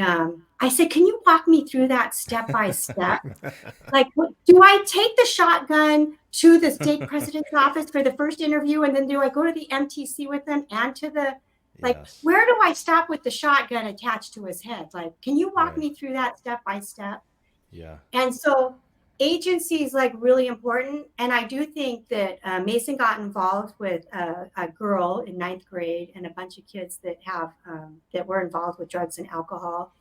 B: I said, can you walk me through that step by step? Like, do I take the shotgun to the stake president's office for the first interview? And then do I go to the MTC with them and to like,
C: Yes.
B: where do I stop with the shotgun attached to his head? Like, can you walk
C: Right.
B: me through that step by step?
C: Yeah.
B: And so agency is like really important. And I do think that Mason got involved with a girl in ninth grade and a bunch of kids that were involved with drugs and alcohol.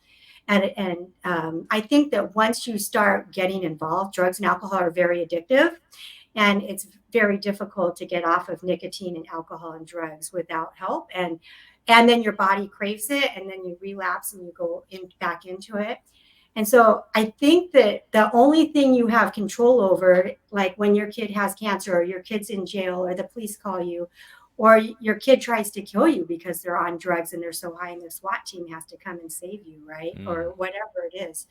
B: And I think that once you start getting involved, drugs and alcohol are very addictive. And it's very difficult to get off of nicotine and alcohol and drugs without help. And then your body craves it, and then you relapse and you go back into it. And so I think that the only thing you have control over, like when your kid has cancer or your kid's in jail or the police call you, or your kid tries to kill you because they're on drugs and they're so high and the SWAT team has to come and save you, right? Or whatever it is.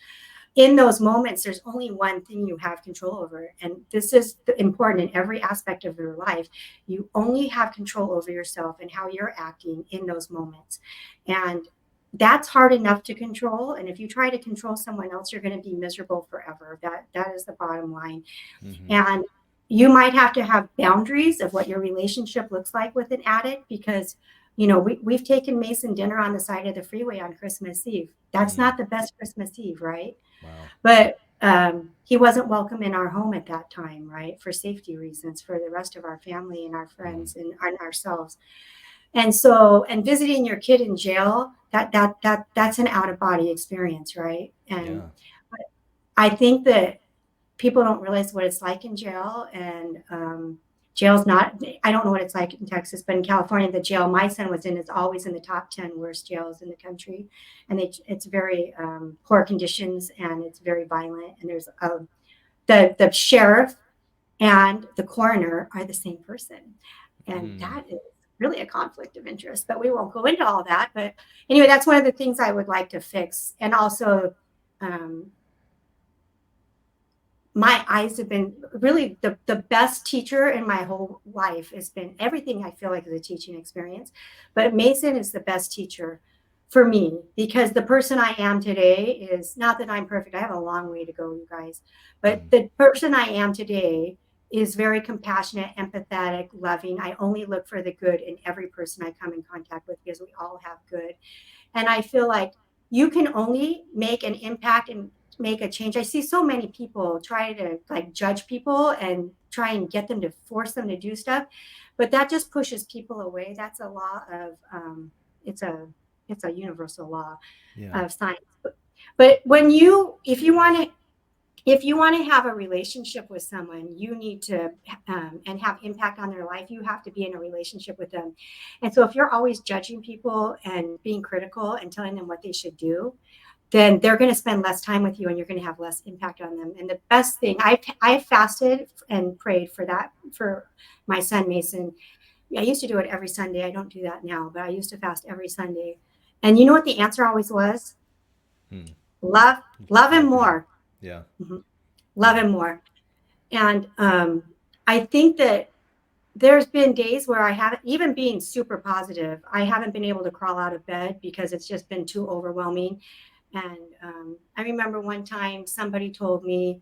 B: In those moments, there's only one thing you have control over. And this is important in every aspect of your life. You only have control over yourself and how you're acting in those moments. And that's hard enough to control. And if you try to control someone else, you're going to be miserable forever. That is the bottom line. And you might have to have boundaries of what your relationship looks like with an addict, because we've taken Mason dinner on the side of the freeway on Christmas Eve. That's not the best Christmas Eve, right?
C: Wow.
B: But he wasn't welcome in our home at that time, right? For safety reasons, for the rest of our family and our friends and ourselves. And so, and visiting your kid in jail, that's an out of body experience, right? And I think that people don't realize what it's like in jail. And jail's not, I don't know what it's like in Texas, but in California, the jail my son was in is always in the top 10 worst jails in the country. And it's very poor conditions, and it's very violent. And there's the sheriff and the coroner are the same person. And that is really a conflict of interest, but we won't go into all that. But anyway, that's one of the things I would like to fix. And also, my eyes have been really the best teacher in my whole life. Has been everything I feel like is a teaching experience. But Mason is the best teacher for me, because the person I am today is not that I'm perfect. I have a long way to go, you guys. But the person I am today is very compassionate, empathetic, loving. I only look for the good in every person I come in contact with, because we all have good. And I feel like you can only make an impact and make a change. I see so many people try to like judge people and try and get them to force them to do stuff, but that just pushes people away. That's a law of it's a universal law of science. But if you want to have a relationship with someone, you need to and have impact on their life, you have to be in a relationship with them. And so if you're always judging people and being critical and telling them what they should do, then they're going to spend less time with you, and you're going to have less impact on them. And the best thing, I fasted and prayed for my son Mason. I used to do it every Sunday. I don't do that now, but I used to fast every Sunday. And you know what the answer always was? Love him more.
C: Yeah.
B: Love him more. And I think that there's been days where I haven't, even being super positive, I haven't been able to crawl out of bed because it's just been too overwhelming. And I remember one time somebody told me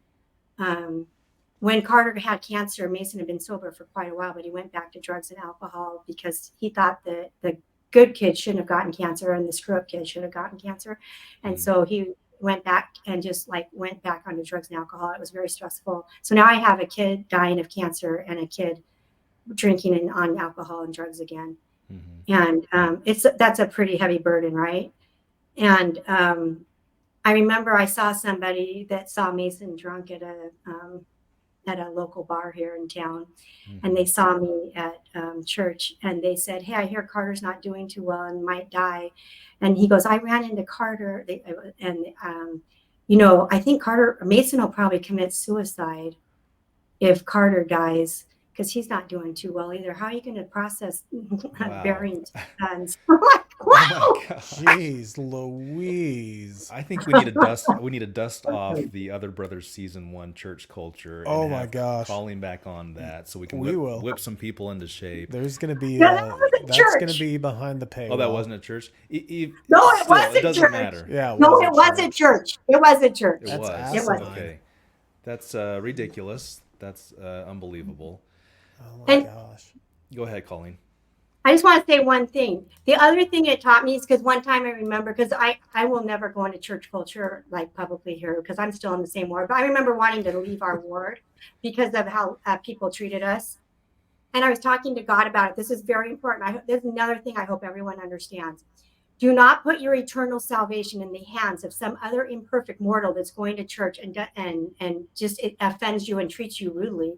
B: when Carter had cancer, Mason had been sober for quite a while, but he went back to drugs and alcohol because he thought that the good kid shouldn't have gotten cancer and the screw up kid should have gotten cancer. And so he went back and just like went back onto drugs and alcohol. It was very stressful. So now I have a kid dying of cancer and a kid drinking and on alcohol and drugs again. And that's a pretty heavy burden, right? And I remember I saw somebody that saw Mason drunk at a local bar here in town, and they saw me at church, and they said, "Hey, I hear Carter's not doing too well and might die." And he goes, "I ran into Carter, and I think Mason will probably commit suicide if Carter dies, because he's not doing too well either. How are you going to process burying two sons?"
C: Oh my gosh.
A: Jeez Louise.
C: I think we need to dust off the Other Brothers season 1 church culture. And
A: Oh my
C: have
A: gosh.
C: Colleen back on that so we can
A: will.
C: whip some people into shape.
A: There's going to be
B: that was at
A: that's
B: church.
A: going to be behind the paywall.
C: Oh, that wasn't at church?
B: No, it
C: Still,
B: wasn't
C: it doesn't
B: church.
C: matter.
A: Yeah,
B: No, it was at church. It was at church.
C: It
A: That's
C: was.
A: asinine.
C: Okay. That's ridiculous. That's unbelievable.
A: Oh my gosh.
C: Go ahead, Colleen.
B: I just want to say one thing. The other thing it taught me is because one time I remember, because I will never go into church culture like publicly here because I'm still in the same ward. But I remember wanting to leave our ward because of how people treated us. And I was talking to God about it. This is very important. This is another thing I hope everyone understands. Do not put your eternal salvation in the hands of some other imperfect mortal that's going to church and just it offends you and treats you rudely,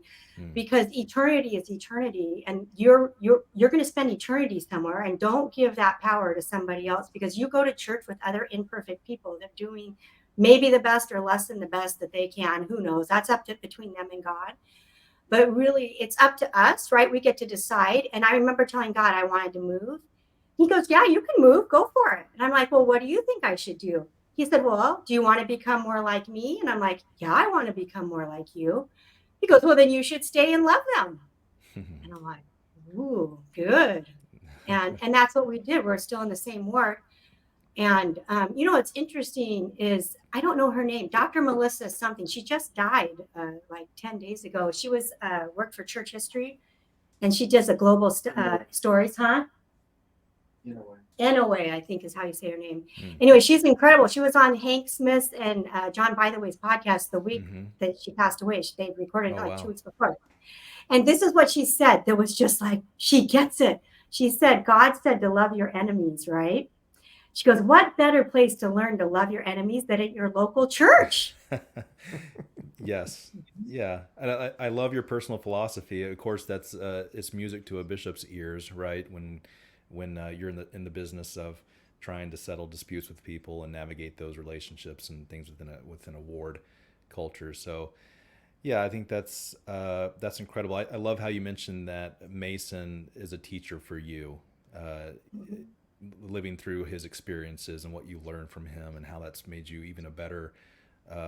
B: because eternity is eternity, and you're going to spend eternity somewhere. And don't give that power to somebody else, because you go to church with other imperfect people that are doing maybe the best or less than the best that they can. Who knows? That's up to between them and God. But really, it's up to us, right? We get to decide. And I remember telling God I wanted to move. He goes, yeah, you can move. Go for it. And I'm like, well, what do you think I should do? He said, well, do you want to become more like me? And I'm like, yeah, I want to become more like you. He goes, well, then you should stay and love them. And I'm like, ooh, good. And that's what we did. We're still in the same ward. And what's interesting is, I don't know her name, Dr. Melissa something. She just died like 10 days ago. She was worked for Church History, and she does a global stories, huh? Inaway, I think is how you say her name. Anyway, she's incredible. She was on Hank Smith's and John By the Way's podcast the week that she passed away. They recorded it 2 weeks before. And this is what she said. That was just like, she gets it. She said, God said to love your enemies, right? She goes, what better place to learn to love your enemies than at your local church?
C: Yes. Yeah. And I love your personal philosophy. Of course, that's it's music to a bishop's ears, right? When you're in the business of trying to settle disputes with people and navigate those relationships and things within a ward culture. So, yeah, I think that's incredible. I love how you mentioned that Mason is a teacher for you, living through his experiences and what you learned from him, and how that's made you even a better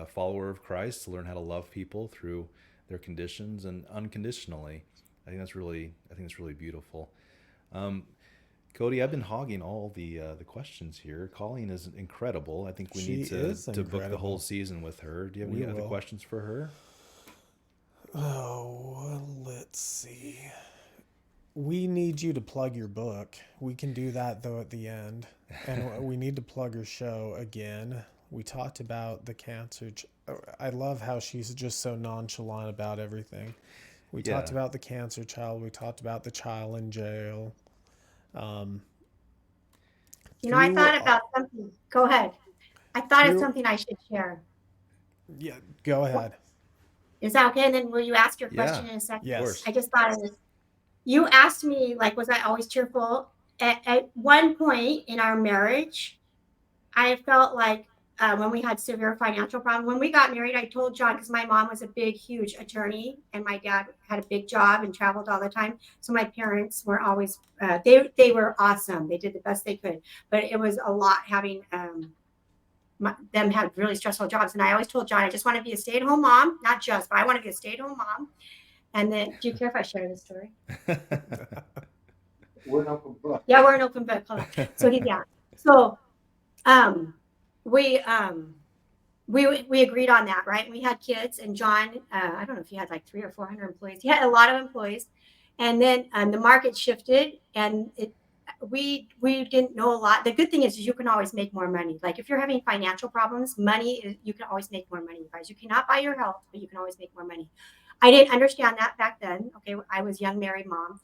C: follower of Christ, to learn how to love people through their conditions and unconditionally. I think that's really beautiful. Cody, I've been hogging all the questions here. Colleen is incredible. I think we need to book the whole season with her. Do you have any other questions for her?
A: Oh, let's see. We need you to plug your book. We can do that, though, at the end. And we need to plug her show again. We talked about the cancer. I love how she's just so nonchalant about everything. We talked about the cancer child. We talked about the child in jail.
B: I thought about something. Go ahead. I thought of something I should share.
A: Yeah, go ahead.
B: Is that okay? And then will you ask your question in a second?
A: Yes.
B: I just thought of this. You asked me, like, was I always cheerful? At one point in our marriage, I felt like when we had severe financial problems, when we got married, I told John, because my mom was a big, huge attorney, and my dad had a big job and traveled all the time. So my parents were always, they were awesome. They did the best they could. But it was a lot having them have really stressful jobs. And I always told John, I just want to be a stay-at-home mom. Not just, but I want to be a stay-at-home mom. And then, do you care if I share this story?
D: We're an open book.
B: Yeah, we're an open book. So So we agreed on that, right? We had kids, and John, I don't know if he had like 300 or 400 employees. He had a lot of employees, and then the market shifted, and we didn't know a lot. The good thing is you can always make more money. Like if you're having financial problems, you can always make more money, you guys. You cannot buy your health, but you can always make more money. I didn't understand that back then. Okay, I was a young married mom,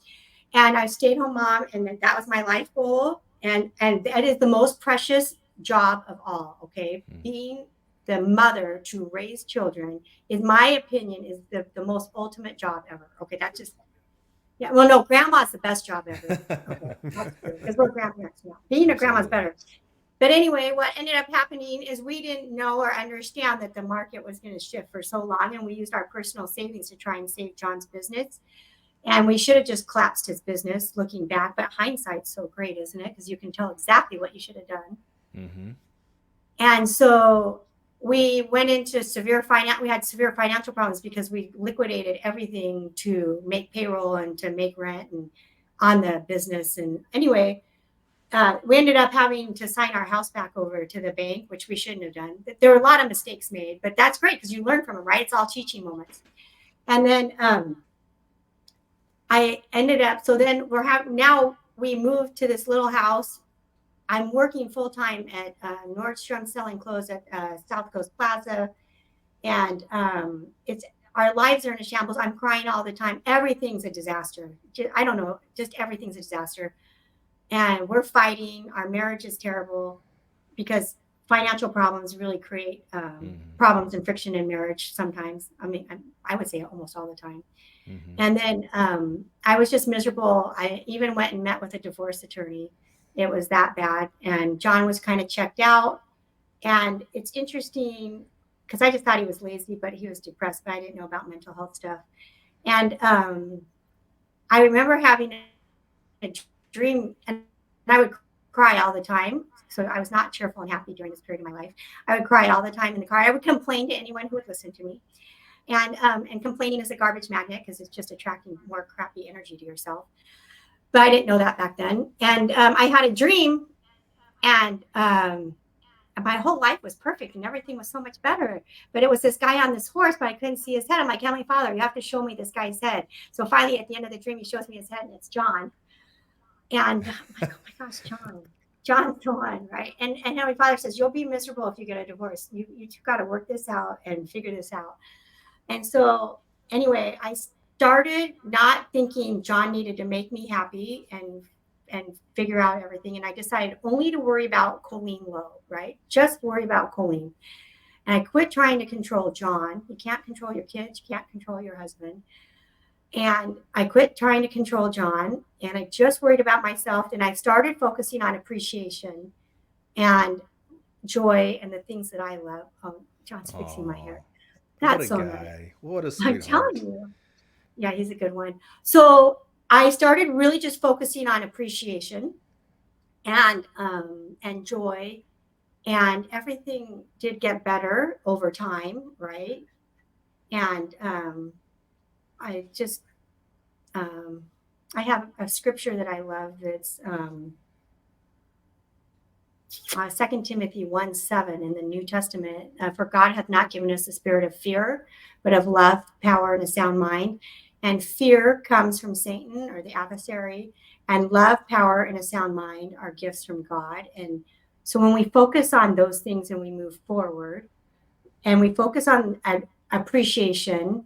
B: and I stayed home mom, and that was my life goal. And that is the most precious job of all. Okay, being the mother to raise children, in my opinion, is the most ultimate job ever. Okay, that's just well, no, grandma's the best job ever. Okay, that's true, because we're grandparents now. Being a grandma's better. But anyway, what ended up happening is we didn't know or understand that the market was going to shift for so long, and we used our personal savings to try and save John's business. And we should have just collapsed his business looking back, but hindsight's so great, isn't it? Because you can tell exactly what you should have done.
C: Mm-hmm.
B: And so we went into we had severe financial problems because we liquidated everything to make payroll and to make rent and on the business. And anyway, we ended up having to sign our house back over to the bank, which we shouldn't have done. There were a lot of mistakes made, but that's great because you learn from them, right? It's all teaching moments. And then I ended up, so then now we moved to this little house. I'm working full time at Nordstrom selling clothes at South Coast Plaza, and it's our lives are in a shambles. I'm crying all the time. Everything's a disaster. I don't know, just everything's a disaster, and we're fighting. Our marriage is terrible because financial problems really create
C: Mm-hmm.
B: problems and friction in marriage sometimes. I mean, I would say almost all the time.
C: Mm-hmm.
B: And then I was just miserable. I even went and met with a divorce attorney. It was that bad. And John was kind of checked out. And it's interesting because I just thought he was lazy, but he was depressed, but I didn't know about mental health stuff. And I remember having a dream, and I would cry all the time. So I was not cheerful and happy during this period of my life. I would cry all the time in the car. I would complain to anyone who would listen to me. And complaining is a garbage magnet because it's just attracting more crappy energy to yourself. But I didn't know that back then. And I had a dream, and my whole life was perfect and everything was so much better. But it was this guy on this horse, but I couldn't see his head. I'm like, Heavenly Father, you have to show me this guy's head. So finally, at the end of the dream, he shows me his head, and it's John. And I'm like, oh my gosh, John. John's the one, right? And Heavenly Father says, you'll be miserable if you get a divorce. You two got to work this out and figure this out. And so, anyway, I started not thinking John needed to make me happy and figure out everything. And I decided only to worry about Colleen Low, right? Just worry about Colleen. And I quit trying to control John. You can't control your kids. You can't control your husband. And I quit trying to control John. And I just worried about myself. And I started focusing on appreciation and joy and the things that I love. Oh, John's fixing my
C: Oh,
B: hair.
C: what a
B: That's so nice.
C: guy. What a
B: I'm telling
C: sweetheart.
B: you. Yeah, he's a good one. So I started really just focusing on appreciation and joy, and everything did get better over time, right? And I just um, I have a scripture that I love that's 2 Timothy 1:7 in the New Testament. For God hath not given us a spirit of fear, but of love, power, and a sound mind. And fear comes from Satan or the adversary, and love, power, and a sound mind are gifts from God. And so when we focus on those things and we move forward, and we focus on appreciation.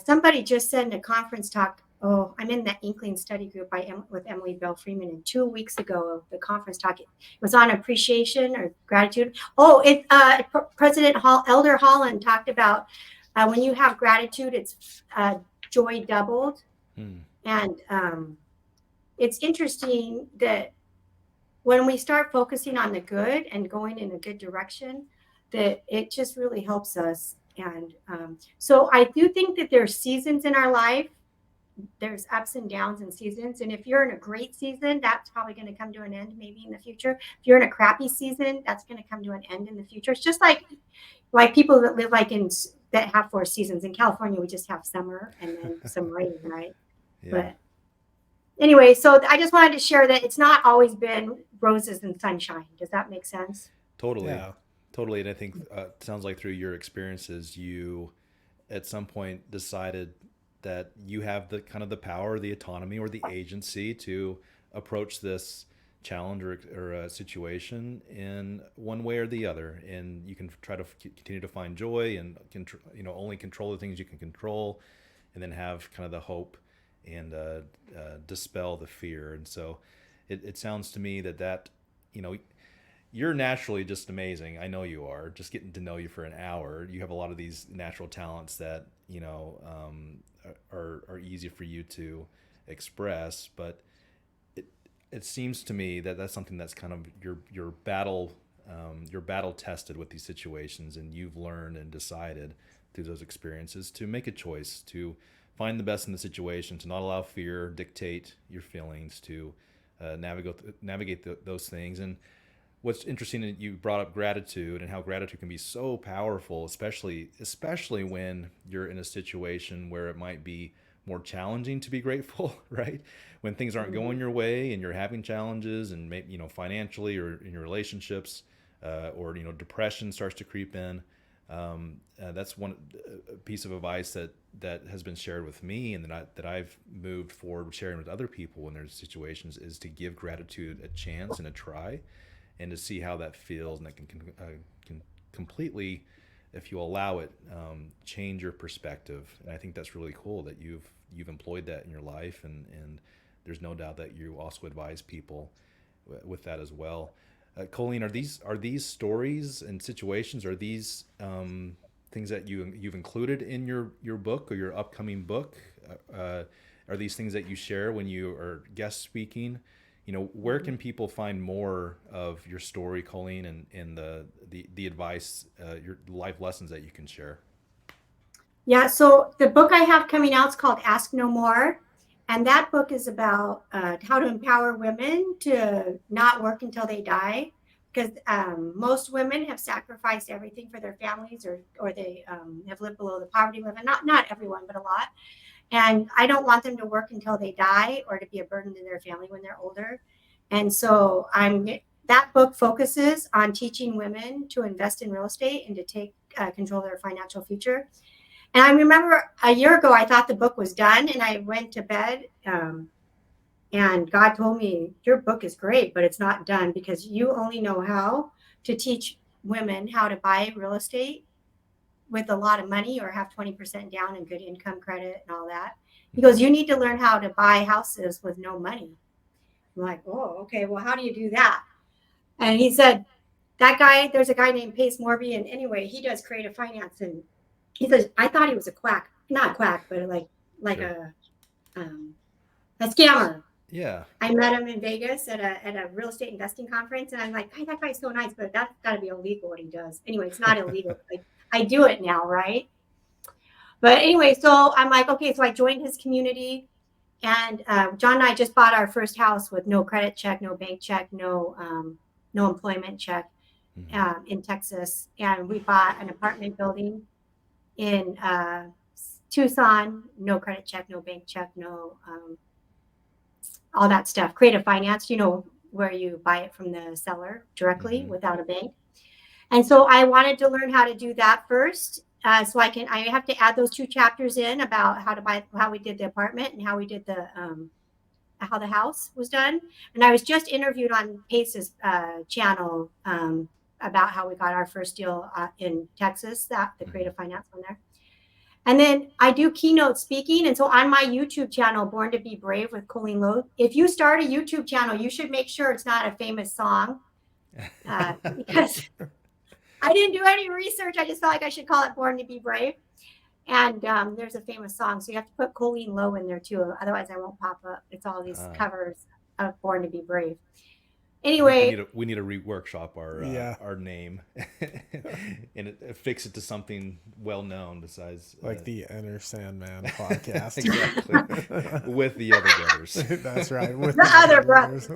B: Somebody just said in a conference talk, oh, I'm in the Inkling study group with Emily Bell Freeman, and 2 weeks ago, the conference talk, it was on appreciation or gratitude. Oh, Elder Holland talked about when you have gratitude, it's joy doubled.
C: Hmm.
B: And it's interesting that when we start focusing on the good and going in a good direction, that it just really helps us. And so I do think that there's seasons in our life. There's ups and downs and seasons. And if you're in a great season, that's probably going to come to an end maybe in the future. If you're in a crappy season, that's going to come to an end in the future. It's just like people that live that have 4 seasons. In California, we just have summer and then some rain, right?
C: Yeah.
B: But anyway, so I just wanted to share that it's not always been roses and sunshine. Does that make sense?
C: Totally.
A: Yeah.
C: Totally. And I think it sounds like through your experiences, you at some point decided that you have the kind of the power, the autonomy, or the agency to approach this challenge or a situation in one way or the other, and you can try to continue to find joy and only control the things you can control, and then have kind of the hope and dispel the fear. And so it sounds to me that you're naturally just amazing. I know you are. Just getting to know you for an hour, you have a lot of these natural talents that are easy for you to express. But it seems to me that that's something that's kind of your battle tested with these situations, and you've learned and decided through those experiences to make a choice to find the best in the situation, to not allow fear dictate your feelings, to navigate those things. And what's interesting that you brought up gratitude and how gratitude can be so powerful, especially when you're in a situation where it might be more challenging to be grateful, right? When things aren't going your way and you're having challenges, and maybe financially or in your relationships, or depression starts to creep in. That's one piece of advice that has been shared with me, and that I've moved forward sharing with other people in their situations, is to give gratitude a chance and a try, and to see how that feels, and that can completely, if you allow it, change your perspective. And I think that's really cool that you've employed that in your life, and there's no doubt that you also advise people with that as well. Colleen, are these stories and situations, are these things that you've included in your book or your upcoming book? Are these things that you share when you are guest speaking? Where can people find more of your story, Colleen, and the advice, your life lessons that you can share?
B: Yeah, so the book I have coming out is called Ask No More. And that book is about how to empower women to not work until they die. Because most women have sacrificed everything for their families, or they have lived below the poverty limit. Not everyone, but a lot. And I don't want them to work until they die or to be a burden to their family when they're older. And so that book focuses on teaching women to invest in real estate and to take control of their financial future. And I remember a year ago, I thought the book was done, and I went to bed, and God told me, your book is great, but it's not done, because you only know how to teach women how to buy real estate with a lot of money, or have 20% down and good income credit and all that. He goes, you need to learn how to buy houses with no money. I'm like, oh, okay, well, how do you do that? And he said, there's a guy named Pace Morby, and anyway, he does creative finance. And he says, I thought he was a quack, not a quack, but like
C: Sure.
B: a scammer.
C: Yeah.
B: I met him in Vegas at a real estate investing conference, and I'm like, hey, that guy's so nice, but that's got to be illegal what he does. Anyway, it's not illegal. Like, I do it now, right? But anyway, so I'm like, okay, so I joined his community, and John and I just bought our first house with no credit check, no bank check, no employment check, in Texas, and we bought an apartment building in Tucson, no credit check, no bank check, no all that stuff. Creative finance, where you buy it from the seller directly without a bank. And so I wanted to learn how to do that first. So I have to add those 2 chapters in about how we did the apartment, and how we did how the house was done. And I was just interviewed on Pace's channel about how we got our first deal in Texas, the creative finance one there. And then I do keynote speaking. And so on my YouTube channel, Born to Be Brave with Colleen Low, if you start a YouTube channel, you should make sure it's not a famous song, because I didn't do any research. I just felt like I should call it Born to Be Brave. And there's a famous song, so you have to put Colleen Low in there too. Otherwise, I won't pop up. It's all these covers of Born to Be Brave. Anyway,
C: we need to re-workshop our name and fix it to something well known besides
A: like the Inner Sandman podcast.
C: Exactly. With the other brothers.
A: That's right. With
B: the other brothers.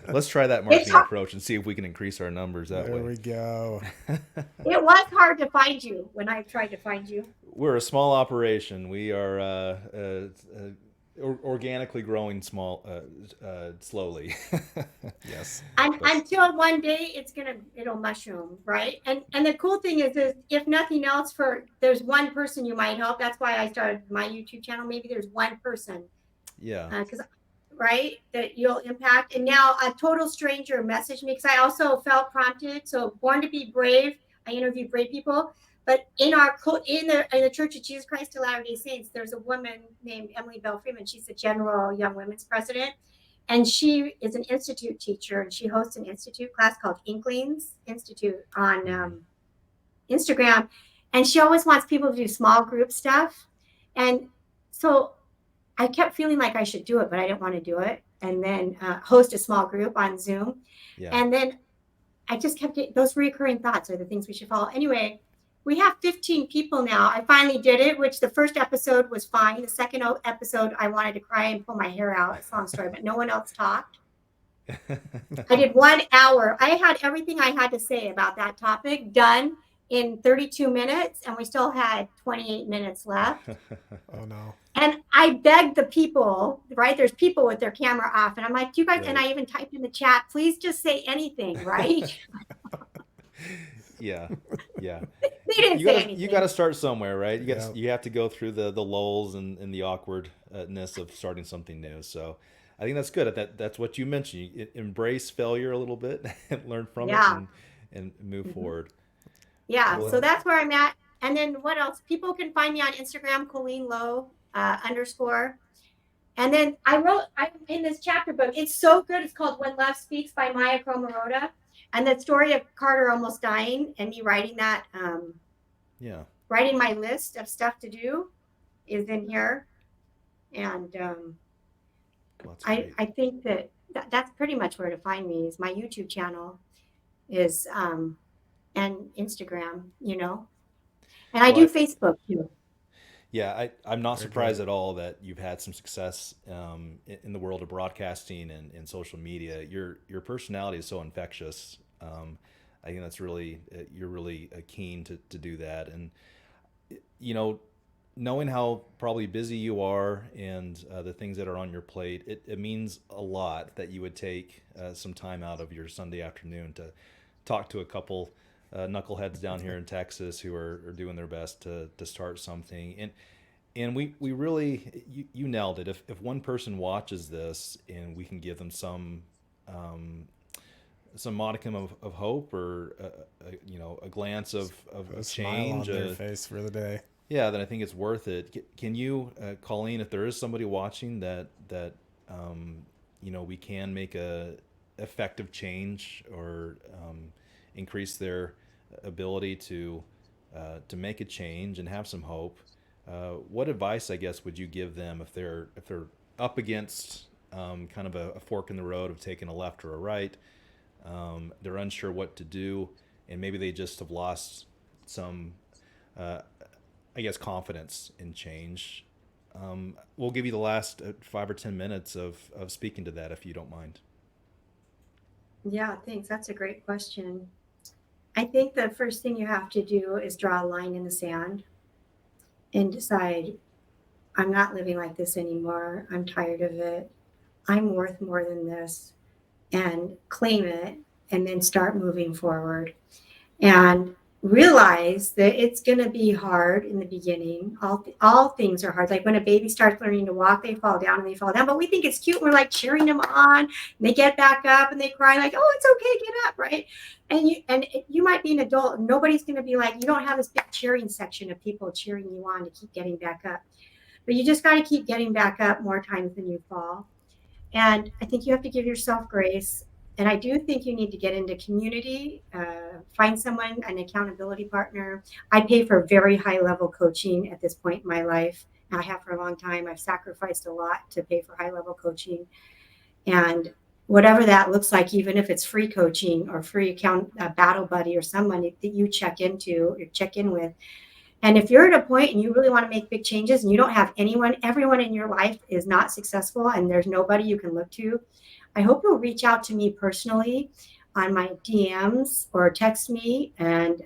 C: Let's try that marketing approach and see if we can increase our numbers that way.
A: There we go.
B: It was hard to find you when I tried to find you.
C: We're a small operation. We are organically growing slowly.
A: Yes.
B: Until one day it'll mushroom, right? And the cool thing is if nothing else, there's one person you might help. That's why I started my YouTube channel. Maybe there's one person.
C: Yeah.
B: Right, that you'll impact. And now a total stranger messaged me, because I also felt prompted. So Born to Be Brave, I interviewed brave people. But in the Church of Jesus Christ of Latter-day Saints, there's a woman named Emily Bell Freeman. She's the General Young Women's President, and she is an institute teacher, and she hosts an institute class called Inklings Institute on Instagram. And she always wants people to do small group stuff. And so I kept feeling like I should do it, but I didn't want to do it. And then host a small group on Zoom. Yeah. And then I just kept those recurring thoughts are the things we should follow. Anyway, we have 15 people now. I finally did it, which the first episode was fine. The second episode, I wanted to cry and pull my hair out. It's a long story, but no one else talked. I did 1 hour. I had everything I had to say about that topic done in 32 minutes, and we still had 28 minutes left.
A: Oh, no.
B: And I begged the people, right? There's people with their camera off. And I'm like, you guys,
C: right.
B: And I even typed in the chat, please just say anything, right?
C: Yeah.
B: They didn't
C: you
B: say
C: gotta you
B: anything.
C: gotta start somewhere, right?
A: Yeah.
C: You have to go through the lulls and the awkwardness of starting something new. So I think that's good. That's what you mentioned. You embrace failure a little bit and learn from it
B: Yeah.
C: and move
B: Mhm.
C: forward.
B: Yeah.
A: I
C: Well,
B: So
A: love
B: that's where I'm at. And then what else? People can find me on Instagram, Colleen Low underscore. And then I'm in this chapter book. It's so good. It's called When Love Speaks by Maya Kromaroda. And the story of Carter almost dying and me writing that,
C: yeah,
B: writing my list of stuff to do is in here. And
C: well, that's great.
B: I think that's pretty much where to find me is my YouTube channel is and Instagram, and I
C: Well,
B: do Facebook too.
C: yeah, I'm not
A: very good.
C: surprised at all that you've had some success in the world of broadcasting and social media. Your personality is so infectious. I think that's really you're really keen to do that, and you know, knowing how probably busy you are and the things that are on your plate, it means a lot that you would take some time out of your Sunday afternoon to talk to a couple knuckleheads down here in Texas who are doing their best to start something. And we really, you nailed it. If one person watches this and we can give them um, some modicum of hope or a glance
A: Put a
C: of
A: smile
C: change,
A: on their face for the day.
C: yeah, then I think it's worth it. Can you, Colleen, if there is somebody watching that we can make a effective change or increase their ability to make a change and have some hope, what advice, I guess, would you give them if they're up against kind of a fork in the road of taking a left or a right? They're unsure what to do, and maybe they just have lost some uh, I guess, confidence in change. We'll give you the last 5 or 10 minutes of speaking to that, if you don't mind.
B: Yeah, thanks. That's a great question. I think the first thing you have to do is draw a line in the sand and decide I'm not living like this anymore. I'm tired of it. I'm worth more than this, and claim it, and then start moving forward. And realize that it's going to be hard in the beginning. All things are hard. Like when a baby starts learning to walk, they fall down and they fall down, but we think it's cute. We're like cheering them on, and they get back up and they cry like, "Oh, it's okay, get up," right? And you might be an adult. And nobody's going to be like, you don't have this big cheering section of people cheering you on to keep getting back up. But you just got to keep getting back up more times than you fall. And I think you have to give yourself grace. And I do think you need to get into community, find someone, an accountability partner. I pay for very high level coaching at this point in my life. I have for a long time. I've sacrificed a lot to pay for high level coaching. And whatever that looks like, even if it's free coaching or free account battle buddy or someone that you check into or check in with, and if you're at a point and you really want to make big changes and you don't have everyone in your life is not successful and there's nobody you can look to, I hope you'll reach out to me personally on my DMs or text me. And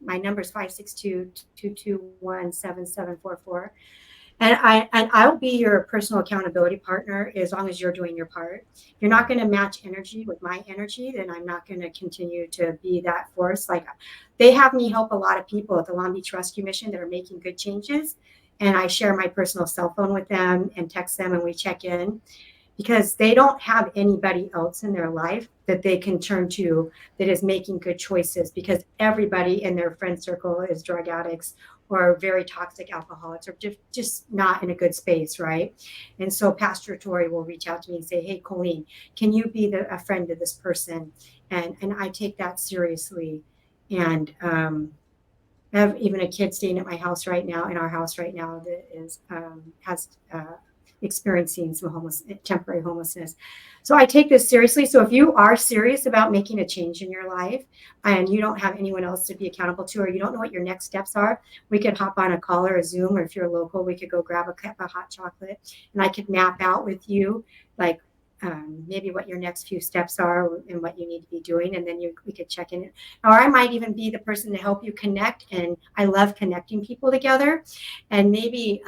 B: my number is 562-221-7744. And I'll be your personal accountability partner as long as you're doing your part. If you're not going to match energy with my energy, then I'm not going to continue to be that force. Like they have me help a lot of people at the Long Beach Rescue Mission that are making good changes. And I share my personal cell phone with them and text them and we check in because they don't have anybody else in their life that they can turn to that is making good choices because everybody in their friend circle is drug addicts or very toxic alcoholics or just not in a good space, right? And so Pastor Tori will reach out to me and say, "Hey, Colleen, can you be a friend to this person?" And I take that seriously. And I have even a kid staying at my house right now, in our house right now, that is has experiencing some temporary homelessness. So I take this seriously. So if you are serious about making a change in your life and you don't have anyone else to be accountable to, or you don't know what your next steps are, we could hop on a call or a Zoom, or if you're local, we could go grab a cup of hot chocolate and I could map out with you like maybe what your next few steps are and what you need to be doing. And then we could check in. Or I might even be the person to help you connect. And I love connecting people together. And maybe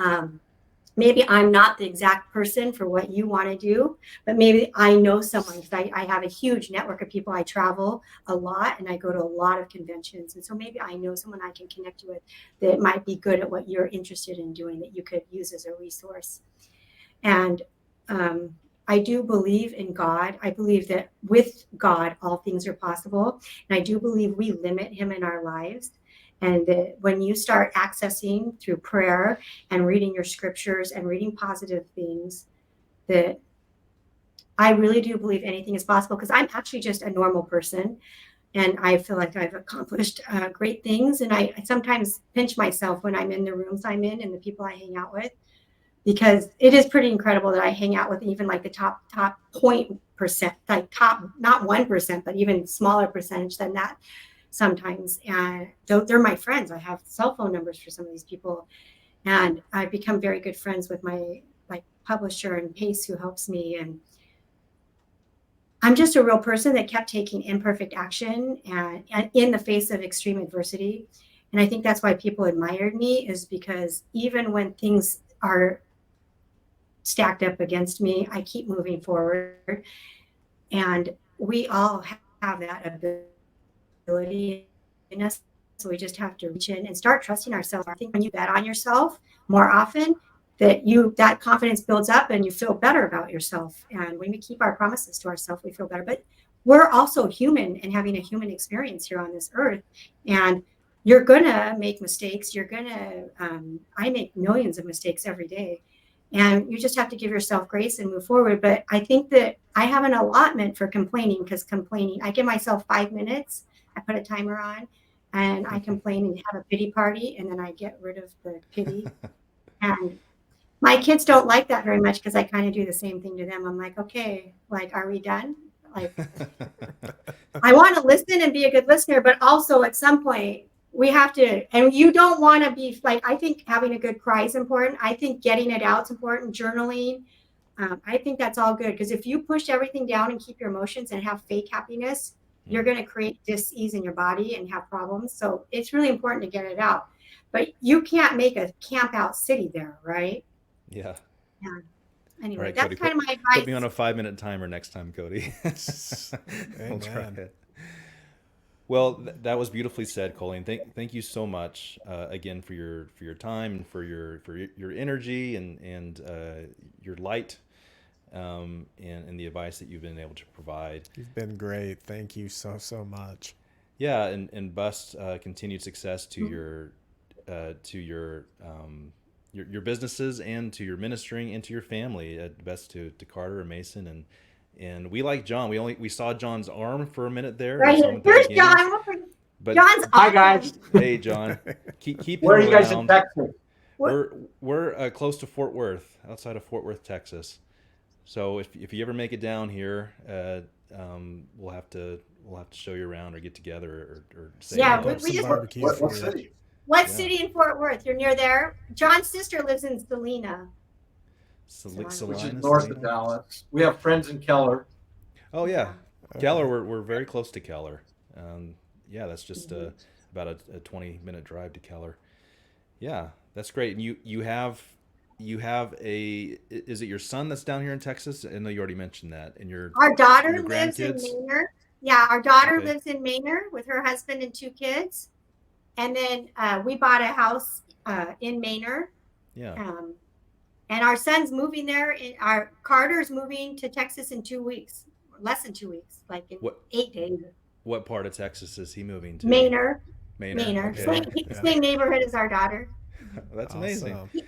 B: maybe I'm not the exact person for what you want to do, but maybe I know someone, because I have a huge network of people. I travel a lot and I go to a lot of conventions. And so maybe I know someone I can connect you with that might be good at what you're interested in doing, that you could use as a resource. And I do believe in God. I believe that with God, all things are possible. And I do believe we limit him in our lives. And that when you start accessing through prayer and reading your scriptures and reading positive things, that I really do believe anything is possible, because I'm actually just a normal person. And I feel like I've accomplished great things. And I sometimes pinch myself when I'm in the rooms I'm in and the people I hang out with, because it is pretty incredible that I hang out with even like the top 0.%, like top, not 1%, but even smaller percentage than that sometimes. And they're my friends. I have cell phone numbers for some of these people. And I've become very good friends with my like publisher and Pace, who helps me. And I'm just a real person that kept taking imperfect action and in the face of extreme adversity. And I think that's why people admired me, is because even when things are stacked up against me, I keep moving forward. And we all have that ability in us. So we just have to reach in and start trusting ourselves. I think when you bet on yourself more often, that confidence builds up and you feel better about yourself. And when we keep our promises to ourselves, we feel better. But we're also human and having a human experience here on this earth. And you're gonna make mistakes. I make millions of mistakes every day. And you just have to give yourself grace and move forward. But I think that I have an allotment for complaining, because I give myself 5 minutes. I put a timer on and I complain and have a pity party, and then I get rid of the pity. And my kids don't like that very much, because I kind of do the same thing to them. I'm like, okay, like, are we done? Like, I want to listen and be a good listener, but also at some point we have to, and you don't want to be like, I think having a good cry is important. I think getting it out is important, journaling. I think that's all good, because if you push everything down and keep your emotions and have fake happiness, you're going to create dis-ease in your body and have problems. So it's really important to get it out, but you can't make a camp out city there, right?
C: Yeah.
B: Yeah.
C: All
B: Anyway,
C: right,
B: that's
C: Cody,
B: kind of my
C: put me on a
B: advice.
C: 5-minute timer next time, Cody. We'll try
A: Amen.
C: it. Well, that was beautifully said, Colleen. Thank you so much again for your time and for your energy and your light and the advice that you've been able to provide.
A: You've been great. Thank you so much.
C: Yeah, and best continued success to your businesses and to your ministering and to your family. Best to Carter and Mason and we like John. We saw John's arm for a minute there. We
B: Right
C: saw
B: here.
C: him at the
B: Here's
C: beginning.
B: John.
C: But
B: John's
D: Hi guys.
B: awesome.
C: hey, John, keep
D: Where
C: him
D: are you guys in
C: around.
D: Texas?
C: We're close to Fort Worth, outside of Fort Worth, Texas. So if you ever make it down here, we'll have to show you around or get together or say
B: Yeah,
A: Smoke
C: hello.
A: up
B: we
A: some
B: just,
A: barbecue
D: What
A: for you.
D: city?
B: what
C: Yeah.
B: city in Fort Worth? You're near there? John's sister lives in Salina.
D: Which is
C: Salina,
D: north of
C: Salina?
D: Dallas. We have friends in Keller.
C: Oh yeah,
A: Okay.
C: Keller. We're very close to Keller. Yeah, that's just
B: Mhm.
C: about a 20-minute drive to Keller. Yeah, that's great. And you have a, is it your son that's down here in Texas? I know you already mentioned that. And
B: Our daughter
C: your
B: lives in
C: grandkids?
B: Manor. Yeah, our daughter
C: Okay.
B: lives in Manor with her husband and 2 kids. And then we bought a house in Manor.
C: Yeah.
B: And our son's moving there. Our Carter's moving to Texas in 2 weeks, less than 2 weeks, like in
C: What
B: 8 days.
C: what part of Texas is he moving to?
B: Manor.
C: Manor.
A: Okay.
B: Same,
A: Yeah.
B: same neighborhood as our daughter.
C: That's amazing.
A: Awesome.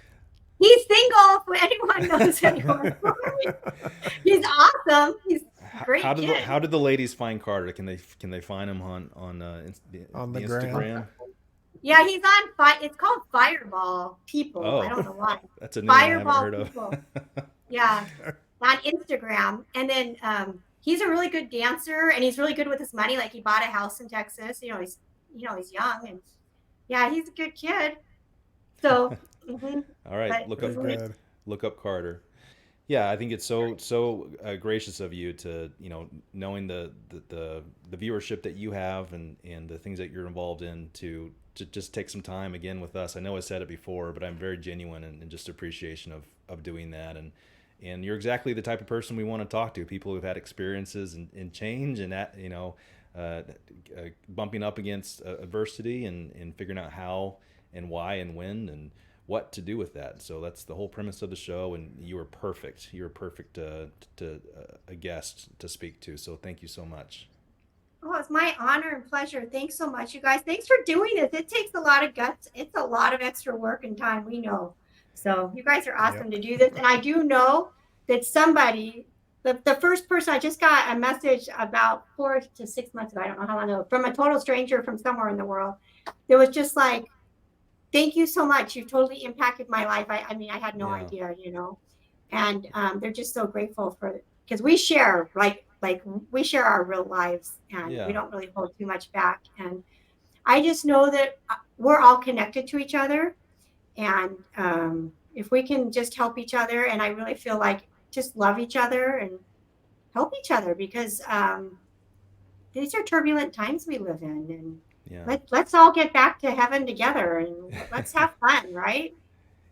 B: He's single, if anyone knows anyone. He's awesome. He's a great kid.
C: How did the ladies find Carter? Can they find him on
A: On
C: the
A: the gram.
C: Instagram?
B: Yeah, he's on it's called Fireball People.
C: Oh.
B: I don't know why.
C: That's a new one I haven't
B: Fireball
C: heard of.
B: People. Yeah, on Instagram. And then he's a really good dancer, and he's really good with his money. Like, he bought a house in Texas. He's young, and yeah, he's a good kid. So
C: All right,
B: but
C: look
A: Very
C: up
A: good.
C: look up Carter. Yeah, I think it's so gracious of you to, knowing the viewership that you have and the things that you're involved in to just take some time again with us. I know I said it before, but I'm very genuine and just appreciation of doing that. And you're exactly the type of person we want to talk to, people who've had experiences and change and that, uh, bumping up against adversity and figuring out how and why and when and what to do with that. So that's the whole premise of the show, and you were perfect. You were perfect a guest to speak to. So thank you so much.
B: Oh, it's my honor and pleasure. Thanks so much, you guys. Thanks for doing this. It takes a lot of guts. It's a lot of extra work and time, we know. So you guys are awesome
A: Yep.
B: to do this. And I do know that somebody, the first person, I just got a message about 4 to 6 months ago, I don't know how long ago, from a total stranger from somewhere in the world. There was just like, thank you so much. You totally impacted my life. I mean, I had no
C: Yeah.
B: idea, and they're just so grateful for, because we share like we share our real lives, and we
C: Yeah.
B: don't really hold too much back. And I just know that we're all connected to each other, and if we can just help each other, and I really feel like just love each other and help each other, because these are turbulent times we live in, and
C: Yeah.
B: let's all get back to heaven together, and let's have fun, right?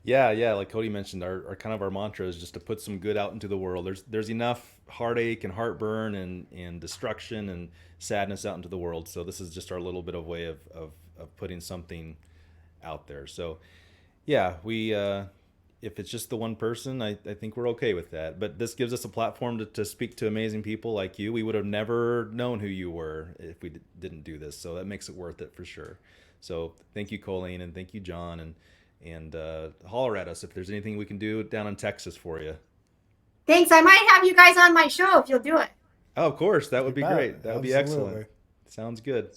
C: Yeah. Like Cody mentioned, our kind of our mantra is just to put some good out into the world. There's enough heartache and heartburn and destruction and sadness out into the world. So this is just our little bit of way of putting something out there. So yeah, we if it's just the one person, I think we're okay with that. But this gives us a platform to speak to amazing people like you. We would have never known who you were if we didn't do this. So that makes it worth it for sure. So thank you, Colleen, and thank you, John, and holler at us if there's anything we can do down in Texas for you.
B: Thanks. I might have you guys on my show if you'll do it.
C: Oh, of course, that would
A: You
C: be
A: bet.
C: great. That would be excellent.
A: Absolutely.
C: Sounds good.